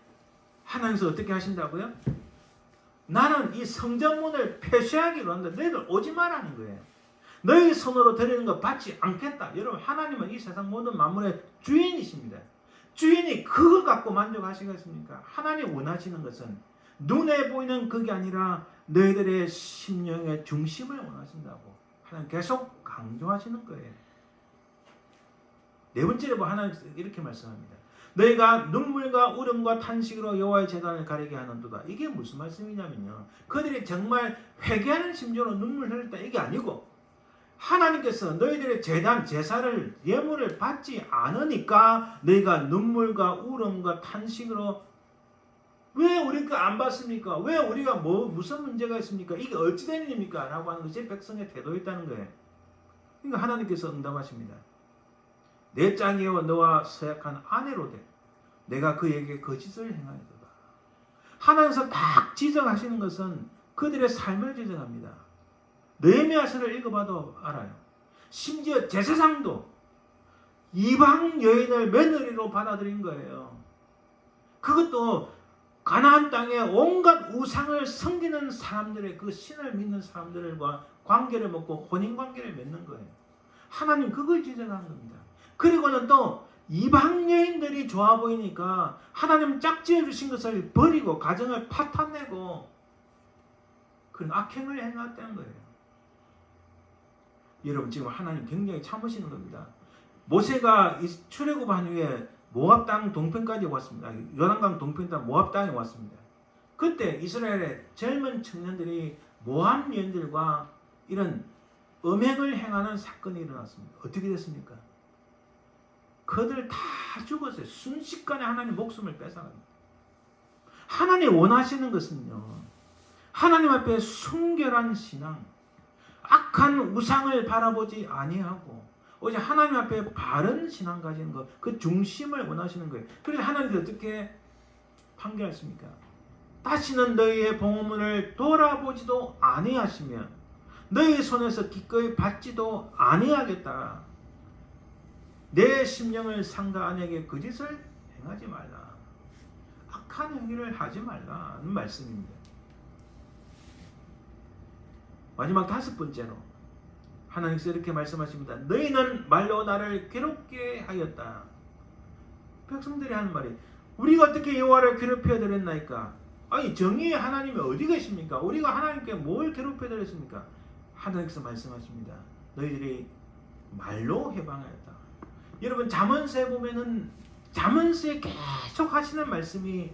하나님께서 어떻게 하신다고요? 나는 이 성전문을 폐쇄하기로 한다. 너희들 오지 말라는 거예요. 너희 손으로 드리는 거 받지 않겠다. 여러분, 하나님은 이 세상 모든 만물의 주인이십니다. 주인이 그걸 갖고 만족하시겠습니까? 하나님 원하시는 것은 눈에 보이는 그게 아니라 너희들의 심령의 중심을 원하신다고 하나님 계속 강조하시는 거예요. 네 번째로 하나님께서 이렇게 말씀합니다. 너희가 눈물과 울음과 탄식으로 여호와의 제단을 가리게 하는도다. 이게 무슨 말씀이냐면요, 그들이 정말 회개하는 심정으로 눈물 흘렸다 이게 아니고 하나님께서 너희들의 제단 제사를 예물을 받지 않으니까 너희가 눈물과 울음과 탄식으로 왜 우리가 안 받습니까? 왜 우리가 무슨 문제가 있습니까? 이게 어찌 된 일입니까? 라고 하는 것이 백성의 태도였다는 거예요. 그러니까 하나님께서 응답하십니다. 내 짝이여 너와 서약한 아내로 돼 내가 그에게 거짓을 행하였도다. 하나님께서 딱 지적하시는 것은 그들의 삶을 지적합니다. 느헤미야서를 읽어봐도 알아요. 심지어 제사장도 이방 여인을 며느리로 받아들인 거예요. 그것도 가나안 땅에 온갖 우상을 섬기는 사람들의 그 신을 믿는 사람들과 관계를 맺고 혼인 관계를 맺는 거예요. 하나님 그걸 지적한 겁니다. 그리고는 또 이방 여인들이 좋아 보이니까 하나님 짝지어 주신 것을 버리고 가정을 파탄내고 그런 악행을 행했다는 거예요. 여러분, 지금 하나님 굉장히 참으시는 겁니다. 모세가 출애굽한 후에 모압 땅 동편까지 왔습니다. 요단강 동편 모압 땅에 왔습니다. 그때 이스라엘의 젊은 청년들이 모압 여인들과 이런 음행을 행하는 사건이 일어났습니다. 어떻게 됐습니까? 그들 다 죽었어요. 순식간에 하나님 목숨을 뺏어갑니다. 하나님 원하시는 것은요, 하나님 앞에 순결한 신앙, 악한 우상을 바라보지 아니하고 오직 하나님 앞에 바른 신앙 가지는 것, 그 중심을 원하시는 거예요. 그래서 하나님께서 어떻게 판결하십니까? 다시는 너희의 봉헌물을 돌아보지도 아니하시며 너희 손에서 기꺼이 받지도 아니하겠다. 내 심령을 상가 아내에게 거짓을 행하지 말라. 악한 행위를 하지 말라는 말씀입니다. 마지막 5번째로 하나님께서 이렇게 말씀하십니다. 너희는 말로 나를 괴롭게 하였다. 백성들이 하는 말이 우리가 어떻게 여호와를 괴롭혀 드렸나이까? 아니, 정의의 하나님이 어디 계십니까? 우리가 하나님께 뭘 괴롭혀 드렸습니까? 하나님께서 말씀하십니다. 너희들이 말로 해방하였다. 여러분, 잠언서에 보면은 잠언서에 계속 하시는 말씀이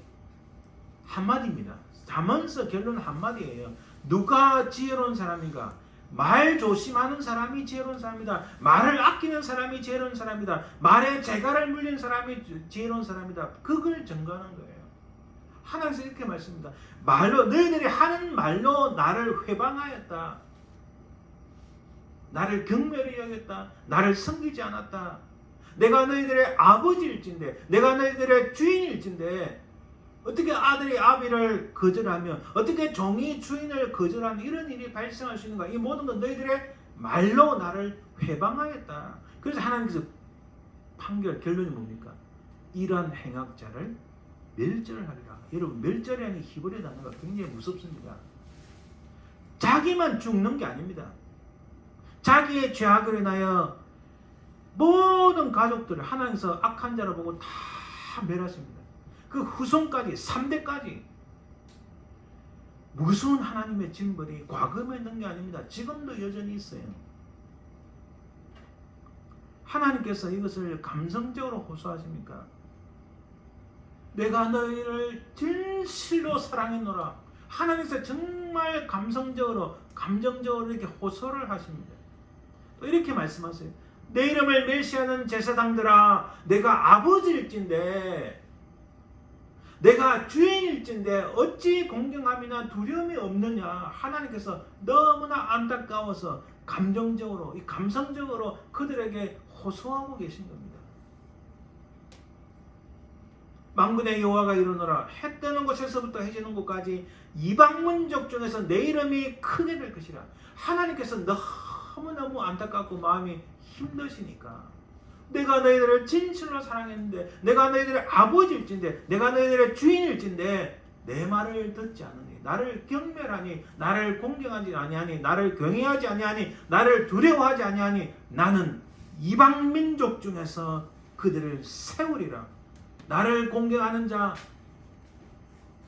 한마디입니다. 잠언서 결론은 한마디예요. 누가 지혜로운 사람인가? 말 조심하는 사람이 지혜로운 사람이다. 말을 아끼는 사람이 지혜로운 사람이다. 말에 재갈을 물린 사람이 지혜로운 사람이다. 그걸 증거하는 거예요. 하나님께서 이렇게 말씀합니다. 말로 너희들이 하는 말로 나를 회방하였다. 나를 경멸히 여겼다. 나를 섬기지 않았다. 내가 너희들의 아버지일진데, 내가 너희들의 주인일진데, 어떻게 아들이 아비를 거절하며, 어떻게 종이 주인을 거절하며 이런 일이 발생할 수 있는가? 이 모든 건 너희들의 말로 나를 회방하였다. 그래서 하나님께서 결론이 뭡니까? 이러한 행악자를 멸절을 하리라. 여러분, 멸절이라는 히브리 단어가 굉장히 무섭습니다. 자기만 죽는 게 아닙니다. 자기의 죄악을 인하여 모든 가족들을 하나님께서 악한 자로 보고 다 멸하십니다. 그 후손까지, 3대까지 무서운 하나님의 징벌이 과거에 있는 게 아닙니다. 지금도 여전히 있어요. 하나님께서 이것을 감성적으로 호소하십니까? 내가 너희를 진실로 사랑했노라. 하나님께서 정말 감성적으로, 감정적으로 이렇게 호소를 하십니다. 또 이렇게 말씀하세요. 내 이름을 멸시하는 제사장들아, 내가 아버지일진데, 내가 주인일진데 어찌 공경함이나 두려움이 없느냐. 하나님께서 너무나 안타까워서 감정적으로, 이 감성적으로 그들에게 호소하고 계신 겁니다. 만군의 여호와가 이르노라. 해 뜨는 곳에서부터 해 지는 곳까지 이방민족 중에서 내 이름이 크게 될 것이라. 하나님께서 너무너무 안타깝고 마음이 힘드시니까, 내가 너희들을 진실로 사랑했는데, 내가 너희들의 아버지일진데, 내가 너희들의 주인일진데 내 말을 듣지 않으니, 나를 경멸하니, 나를 공경하지 아니하니, 나를 경외하지 아니하니, 나를 두려워하지 아니하니, 나는 이방민족 중에서 그들을 세우리라. 나를 공경하는 자,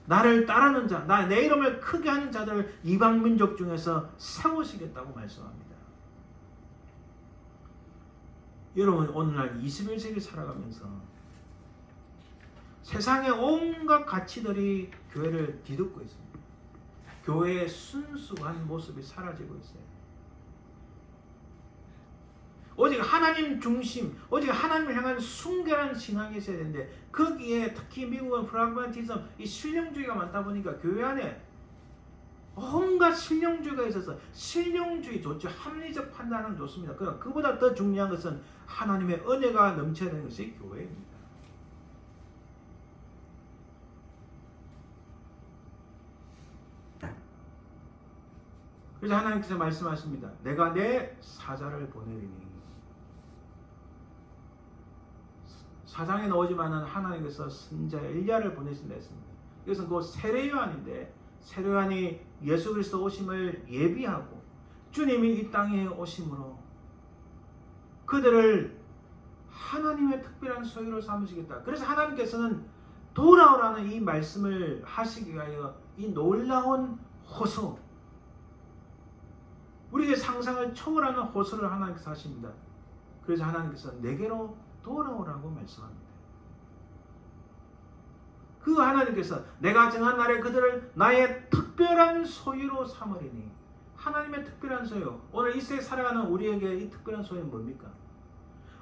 나를 따르는 자, 내 이름을 크게 하는 자들을 이방민족 중에서 세우시겠다고 말씀합니다. 여러분, 오늘날 21세기 살아가면서 세상의 온갖 가치들이 교회를 뒤덮고 있습니다. 교회의 순수한 모습이 사라지고 있어요. 오직 하나님 중심, 오직 하나님을 향한 순결한 신앙이 있어야 되는데, 거기에 특히 미국은 프라그마티즘, 이 신령주의가 많다 보니까 교회 안에 온갖 신령주의가 있어서, 신령주의 좋죠. 합리적 판단은 좋습니다. 그러나 그보다 더 중요한 것은 하나님의 은혜가 넘쳐야 되는 것이 교회입니다. 그래서 하나님께서 말씀하십니다. 내가 내 사자를 보내리니. 사장에 나오지만은 하나님께서 선자 엘리야를 보내신다 했습니다. 이것은 그 세례요한인데, 세례요한이 예수 그리스도 오심을 예비하고 주님이 이 땅에 오심으로 그들을 하나님의 특별한 소유로 삼으시겠다. 그래서 하나님께서는 돌아오라는 이 말씀을 하시기 위하여 이 놀라운 호소, 우리의 상상을 초월하는 호소를 하나님께서 하십니다. 그래서 하나님께서 내게로 돌아오라고 말씀합니다. 그 하나님께서 내가 정한 날에 그들을 나의 특별한 소유로 삼으리니. 하나님의 특별한 소유. 오늘 이 세상에 살아가는 우리에게 이 특별한 소유는 뭡니까?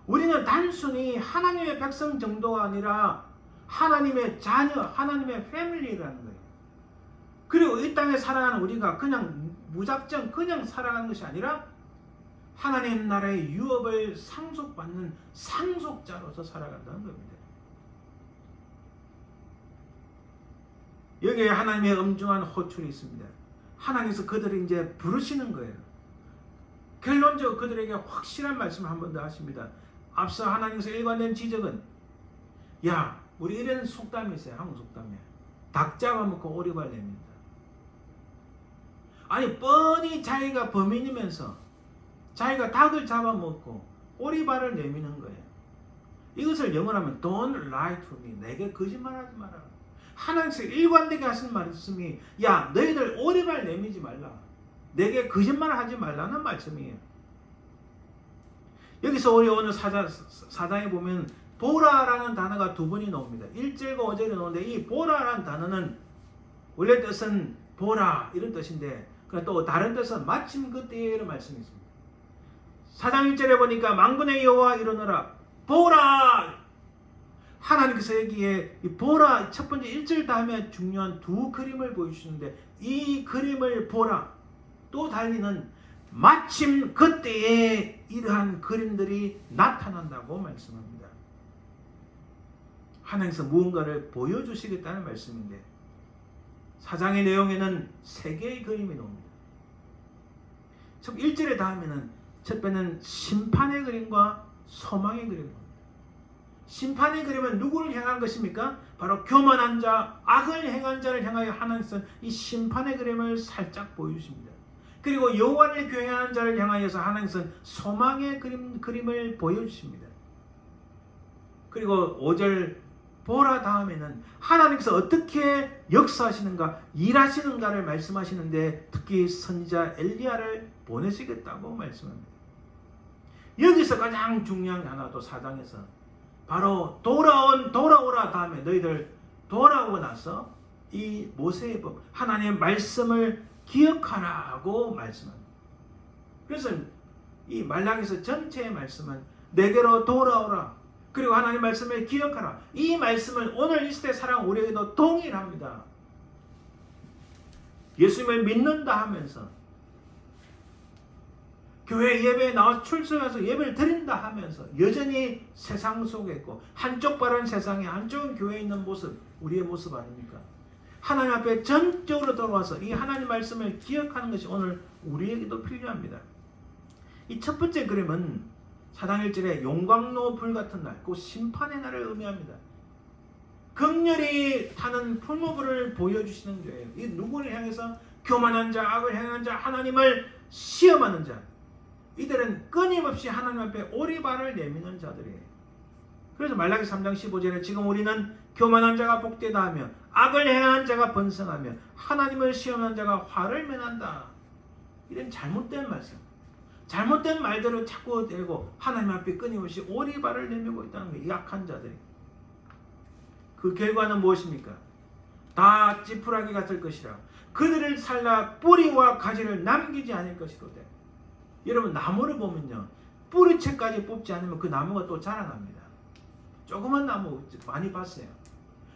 우리는 단순히 하나님의 백성 정도가 아니라 하나님의 자녀, 하나님의 패밀리라는 거예요. 그리고 이 땅에 살아가는 우리가 그냥 무작정 그냥 살아가는 것이 아니라 하나님 나라의 유업을 상속받는 상속자로서 살아간다는 겁니다. 여기에 하나님의 엄중한 호출이 있습니다. 하나님께서 그들을 이제 부르시는 거예요. 결론적으로 그들에게 확실한 말씀을 한 번 더 하십니다. 앞서 하나님께서 일관된 지적은, 야, 우리 이런 속담이 있어요. 한국 속담에. 닭 잡아먹고 오리발 내민다. 아니, 뻔히 자기가 범인이면서 자기가 닭을 잡아먹고 오리발을 내미는 거예요. 이것을 영어로 하면 Don't lie to me. 내게 거짓말하지 마라. 하나님께서 일관되게 하시는 말씀이, 야, 너희들 오리발 내미지 말라. 내게 거짓말하지 말라는 말씀이에요. 여기서 우리 오늘 사장에 보면 보라라는 단어가 두 번이 나옵니다. 1절과 5절에 나오는데, 이 보라라는 단어는 원래 뜻은 보라 이런 뜻인데, 또 다른 뜻은 마침 그때의 말씀이 있습니다. 4장 1절에 보니까 만군의 여호와 이르노라. 보라! 하나님께서 여기에 이 보라 첫 번째 1절 다음에 중요한 두 그림을 보여주시는데 이 그림을 보라 또 달리는 마침 그때에 이러한 그림들이 나타난다고 말씀합니다. 하나님께서 무언가를 보여주시겠다는 말씀인데 4장의 내용에는 세 개의 그림이 나옵니다. 첫 1절에 닿으면 첫 번째는 심판의 그림과 소망의 그림입니다. 심판의 그림은 누구를 향한 것입니까? 바로 교만한 자, 악을 행한 자를 향하여 하나님께서 이 심판의 그림을 살짝 보여주십니다. 그리고 여호와를 경외하는 자를 향하여서 하나님께서 소망의 그림을 보여주십니다. 그리고 5절 보라 다음에는 하나님께서 어떻게 역사하시는가, 일하시는가를 말씀하시는데 특히 선지자 엘리야를 보내시겠다고 말씀합니다. 여기서 가장 중요한 게 하나 또 4장에서 바로 돌아오라 다음에 너희들 돌아오고 나서 이 모세의 법, 하나님의 말씀을 기억하라고 말씀합니다. 그래서 이 말라기서 전체의 말씀은 내게로 돌아오라. 그리고 하나님의 말씀을 기억하라. 이 말씀을 오늘 이 시대 살아가는 우리에게도 동일합니다. 예수님을 믿는다 하면서 교회 예배에 나와서 출석해서 예배를 드린다 하면서 여전히 세상 속에 있고 한쪽 발은 세상에 한쪽은 교회에 있는 모습, 우리의 모습 아닙니까? 하나님 앞에 전적으로 돌아와서 이 하나님 말씀을 기억하는 것이 오늘 우리에게도 필요합니다. 이 첫 번째 그림은 4장 1절에 용광로 불 같은 날, 그 심판의 날을 의미합니다. 극렬히 타는 풀무불을 보여주시는 거예요. 이 누구를 향해서? 교만한 자, 악을 행한 자, 하나님을 시험하는 자. 이들은 끊임없이 하나님 앞에 오리발을 내미는 자들이에요. 그래서 말라기 3장 15절에 지금 우리는 교만한 자가 복되다 하며 악을 행하는 자가 번성하며 하나님을 시험하는 자가 화를 면한다. 이런 잘못된 말씀, 잘못된 말들을 자꾸 대고 하나님 앞에 끊임없이 오리발을 내밀고 있다는 거예요. 약한 자들이. 그 결과는 무엇입니까? 다 찌푸라기 같을 것이라. 그들을 살라 뿌리와 가지를 남기지 않을 것이거든. 여러분 나무를 보면요, 뿌리채까지 뽑지 않으면 그 나무가 또 자라납니다. 조그만 나무 많이 봤어요.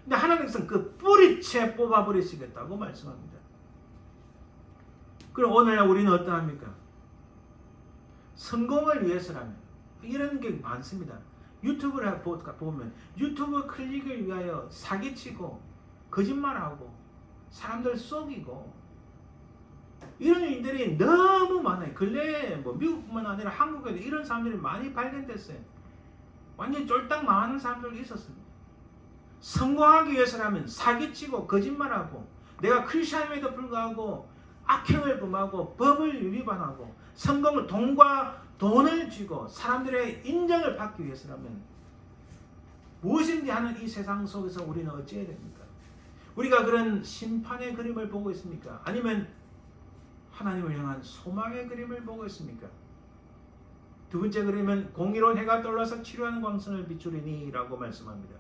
근데 하나님께서는 그 뿌리채 뽑아버리시겠다고 말씀합니다. 그럼 오늘날 우리는 어떠합니까? 성공을 위해서라면 이런 게 많습니다. 유튜브를 보면 유튜브 클릭을 위하여 사기치고 거짓말하고 사람들 속이고 이런 일들이 너무 많아요. 근래에 미국뿐만 아니라 한국에도 이런 사람들이 많이 발견됐어요. 완전히 쫄딱 망하는 사람들도 있었습니다. 성공하기 위해서라면 사기치고 거짓말하고 내가 크리스찬임에도 불구하고 악행을 범하고 법을 위반하고 성공을 돈을 쥐고 사람들의 인정을 받기 위해서라면 무엇인지 하는 이 세상 속에서 우리는 어찌해야 됩니까? 우리가 그런 심판의 그림을 보고 있습니까? 아니면 하나님을 향한 소망의 그림을 보고 있습니까? 두 번째 그림은 공의로운 해가 떠올라서 치료하는 광선을 비추리니 라고 말씀합니다.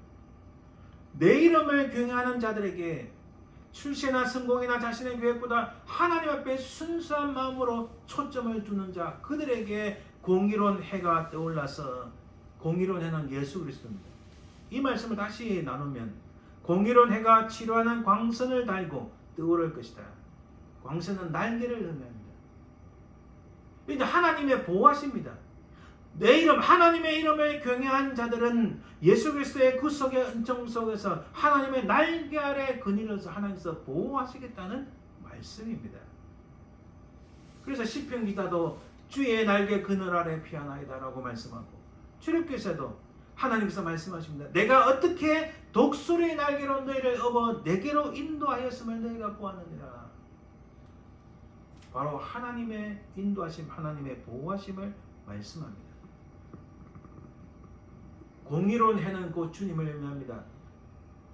내 이름을 경외하는 자들에게 출세나 성공이나 자신의 계획보다 하나님 앞에 순수한 마음으로 초점을 두는 자, 그들에게 공의로운 해가 떠올라서 공의로운 해는 예수 그리스도입니다. 이 말씀을 다시 나누면 공의로운 해가 치료하는 광선을 달고 떠오를 것이다. 광선은 날개를 의미합니다. 이제 하나님의 보호하십니다. 내 이름, 하나님의 이름을 경외한 자들은 예수 그리스도의 구속의 은총 속에서 하나님의 날개 아래 그늘에서 하나님께서 보호하시겠다는 말씀입니다. 그래서 시편 기자도 주의 날개 그늘 아래 피하나이다라고 말씀하고 출애굽기에서도 하나님께서 말씀하십니다. 내가 어떻게 독수리의 날개로 너희를 업어 내게로 인도하였음을 너희가 보았느니라. 바로 하나님의 인도하심, 하나님의 보호하심을 말씀합니다. 공의로운 해는 곧 주님을 의미합니다.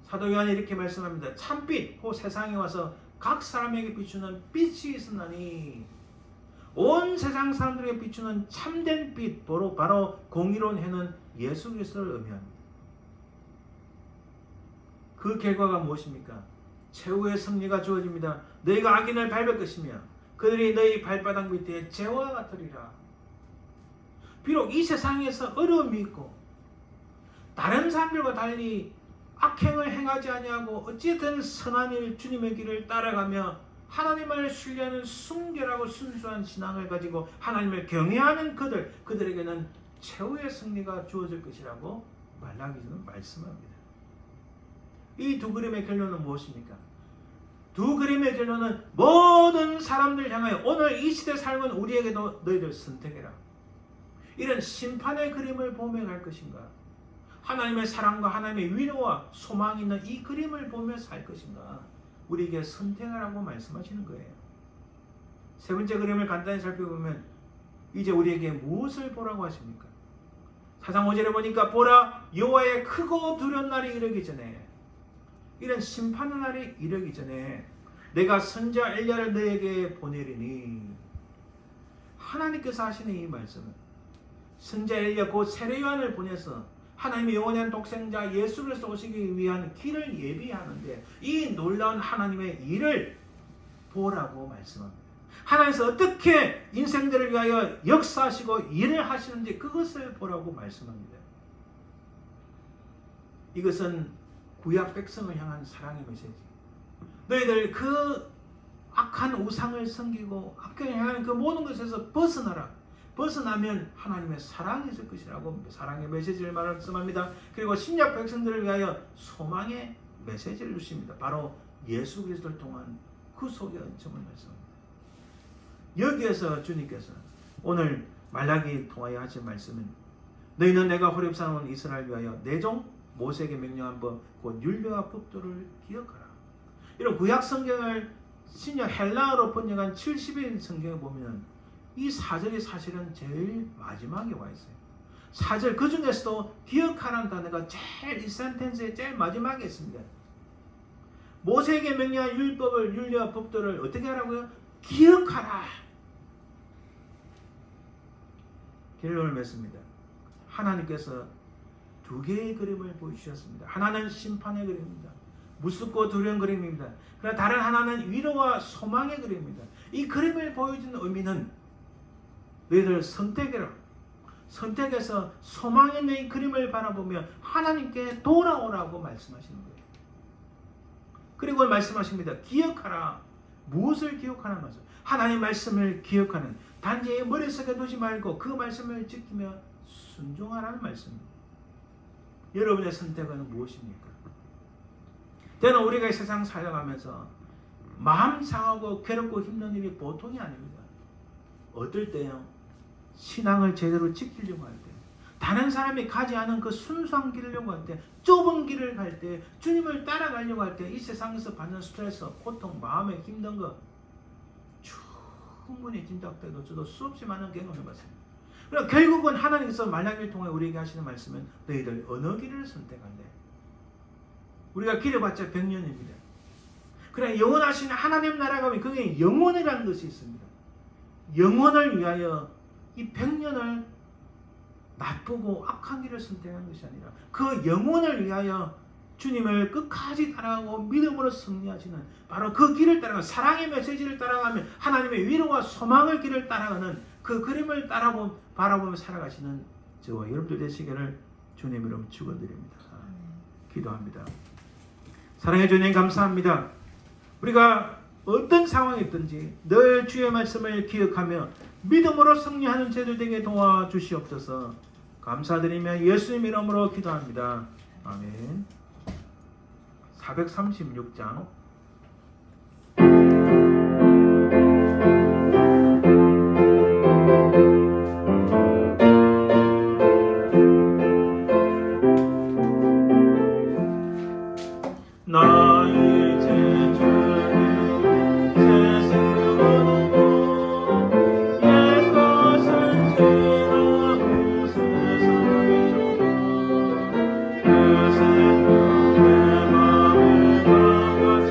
사도 요한이 이렇게 말씀합니다. 참빛, 그 세상에 와서 각 사람에게 비추는 빛이 있으나니 온 세상 사람들에게 비추는 참된 빛, 바로 공의로운 해는 예수 그리스도를 의미합니다. 그 결과가 무엇입니까? 최후의 승리가 주어집니다. 너희가 악인을 밟을 것이며 그들이 너희 발바닥 밑에 재와 같으리라. 비록 이 세상에서 어려움이 있고 다른 사람들과 달리 악행을 행하지 아니하고 어찌든 선한 일 주님의 길을 따라가며 하나님을 신뢰하는 순결하고 순수한 신앙을 가지고 하나님을 경외하는 그들에게는 최후의 승리가 주어질 것이라고 말라기서는 말씀합니다. 이 두 그림의 결론은 무엇입니까? 두 그림의 결론은 모든 사람들 향하여 오늘 이 시대 삶은 우리에게도 너희들 선택해라. 이런 심판의 그림을 보며 갈 것인가? 하나님의 사랑과 하나님의 위로와 소망이 있는 이 그림을 보며 살 것인가? 우리에게 선택하라고 말씀하시는 거예요. 세 번째 그림을 간단히 살펴보면 이제 우리에게 무엇을 보라고 하십니까? 4장 5절에 보니까 보라 여호와의 크고 두려운 날이 이르기 전에, 이런 심판의 날이 이르기 전에 내가 선지자 엘리야를 너에게 보내리니. 하나님께서 하시는 이 말씀은 선지자 엘리야 곧 세례 요한을 보내서 하나님의 영원한 독생자 예수 그리스도 오시기 위한 길을 예비하는데 이 놀라운 하나님의 일을 보라고 말씀합니다. 하나님께서 어떻게 인생들을 위하여 역사하시고 일을 하시는지 그것을 보라고 말씀합니다. 이것은 구약 백성을 향한 사랑의 메시지. 너희들 그 악한 우상을 섬기고 악행을 향하는 그 모든 것에서 벗어나라. 벗어나면 하나님의 사랑이 있을 것이라고 사랑의 메시지를 말씀합니다. 그리고 신약 백성들을 위하여 소망의 메시지를 주십니다. 바로 예수 그리스도를 통한 구속의 은총을 말씀합니다. 여기에서 주님께서 오늘 말라기 통하여 하신 말씀은 너희는 내가 호렙산에 온 이스라엘 위하여 내 종 모세에게 명령한 법 곧 율례와 법도를 기억하라. 이런 구약 성경을 신약 헬라어로 번역한 70인 성경에 보면 이 4절이 사실은 제일 마지막에 와 있어요. 4절 그 중에서도 기억하라는 단어가 제일 이 센텐스의 제일 마지막에 있습니다. 모세에게 명령한 율법을 율례와 법도를 어떻게 하라고요? 기억하라. 결론을 맺습니다. 하나님께서 두 개의 그림을 보여주셨습니다. 하나는 심판의 그림입니다. 무섭고 두려운 그림입니다. 그러나 다른 하나는 위로와 소망의 그림입니다. 이 그림을 보여준 의미는 너희들 선택해라. 선택해서 소망 있는 이 그림을 바라보며 하나님께 돌아오라고 말씀하시는 거예요. 그리고 말씀하십니다. 기억하라. 무엇을 기억하는 것을? 하나님 말씀을 기억하는, 단지 머릿속에 두지 말고 그 말씀을 지키며 순종하라는 말씀입니다. 여러분의 선택은 무엇입니까? 때는 우리가 이 세상 살아가면서 마음 상하고 괴롭고 힘든 일이 보통이 아닙니다. 어떨 때요? 신앙을 제대로 지키려고 할 때, 다른 사람이 가지 않은 그 순수한 길을 할 때, 좁은 길을 갈 때, 주님을 따라가려고 할 때 이 세상에서 받는 스트레스, 고통, 마음에 힘든 거 충분히 짐작돼도 저도 수없이 많은 경험을 해봤습니다. 그러나 결국은 하나님께서 말라기를 통해 우리에게 하시는 말씀은 너희들 어느 길을 선택한대? 우리가 길어봤자 100년입니다. 그러나 영원하신 하나님 나라가 오면 그게 영원이라는 것이 있습니다. 영원을 위하여 이 100년을 나쁘고 악한 길을 선택한 것이 아니라 그 영혼을 위하여 주님을 끝까지 따라가고 믿음으로 승리하시는 바로 그 길을 따라가는, 사랑의 메시지를 따라가며 하나님의 위로와 소망의 길을 따라가는 그 그림을 바라보며 살아가시는 저와 여러분들 되시기를 주님 이름 축원드립니다. 기도합니다. 사랑해 주님 감사합니다. 우리가 어떤 상황이 있든지 늘 주의 말씀을 기억하며 믿음으로 승리하는 저희들 되게 도와주시옵소서. 감사드리며 예수님 이름으로 기도합니다. 아멘. 436장 나 이제 주님 세상 거두고 옛 것은 지나고 세상이로다. 그 생각 내 맘에 다같이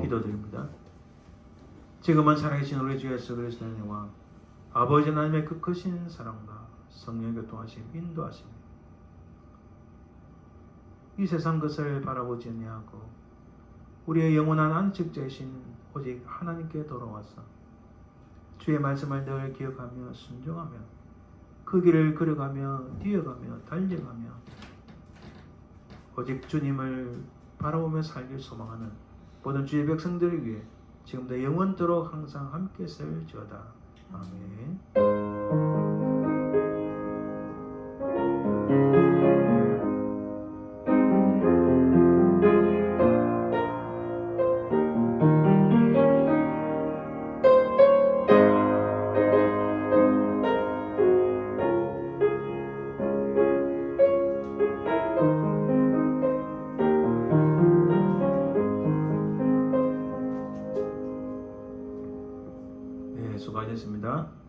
기도드립니다. 지금은 살아계신 우리 주 예수 그리스도의 영광, 아버지 하나님의 그 크신 사랑과 성령의 교통하심, 인도하심, 이 세상 것을 바라보지 아니하고 우리의 영원한 안식자이신 오직 하나님께 돌아와서 주의 말씀을 늘 기억하며 순종하며 그 길을 걸어가며 뛰어가며 달려가며 오직 주님을 바라보며 살길 소망하는 모든 주의 백성들을 위해 지금도 영원토록 항상 함께 살지어다. 아멘. 네, 수고하셨습니다.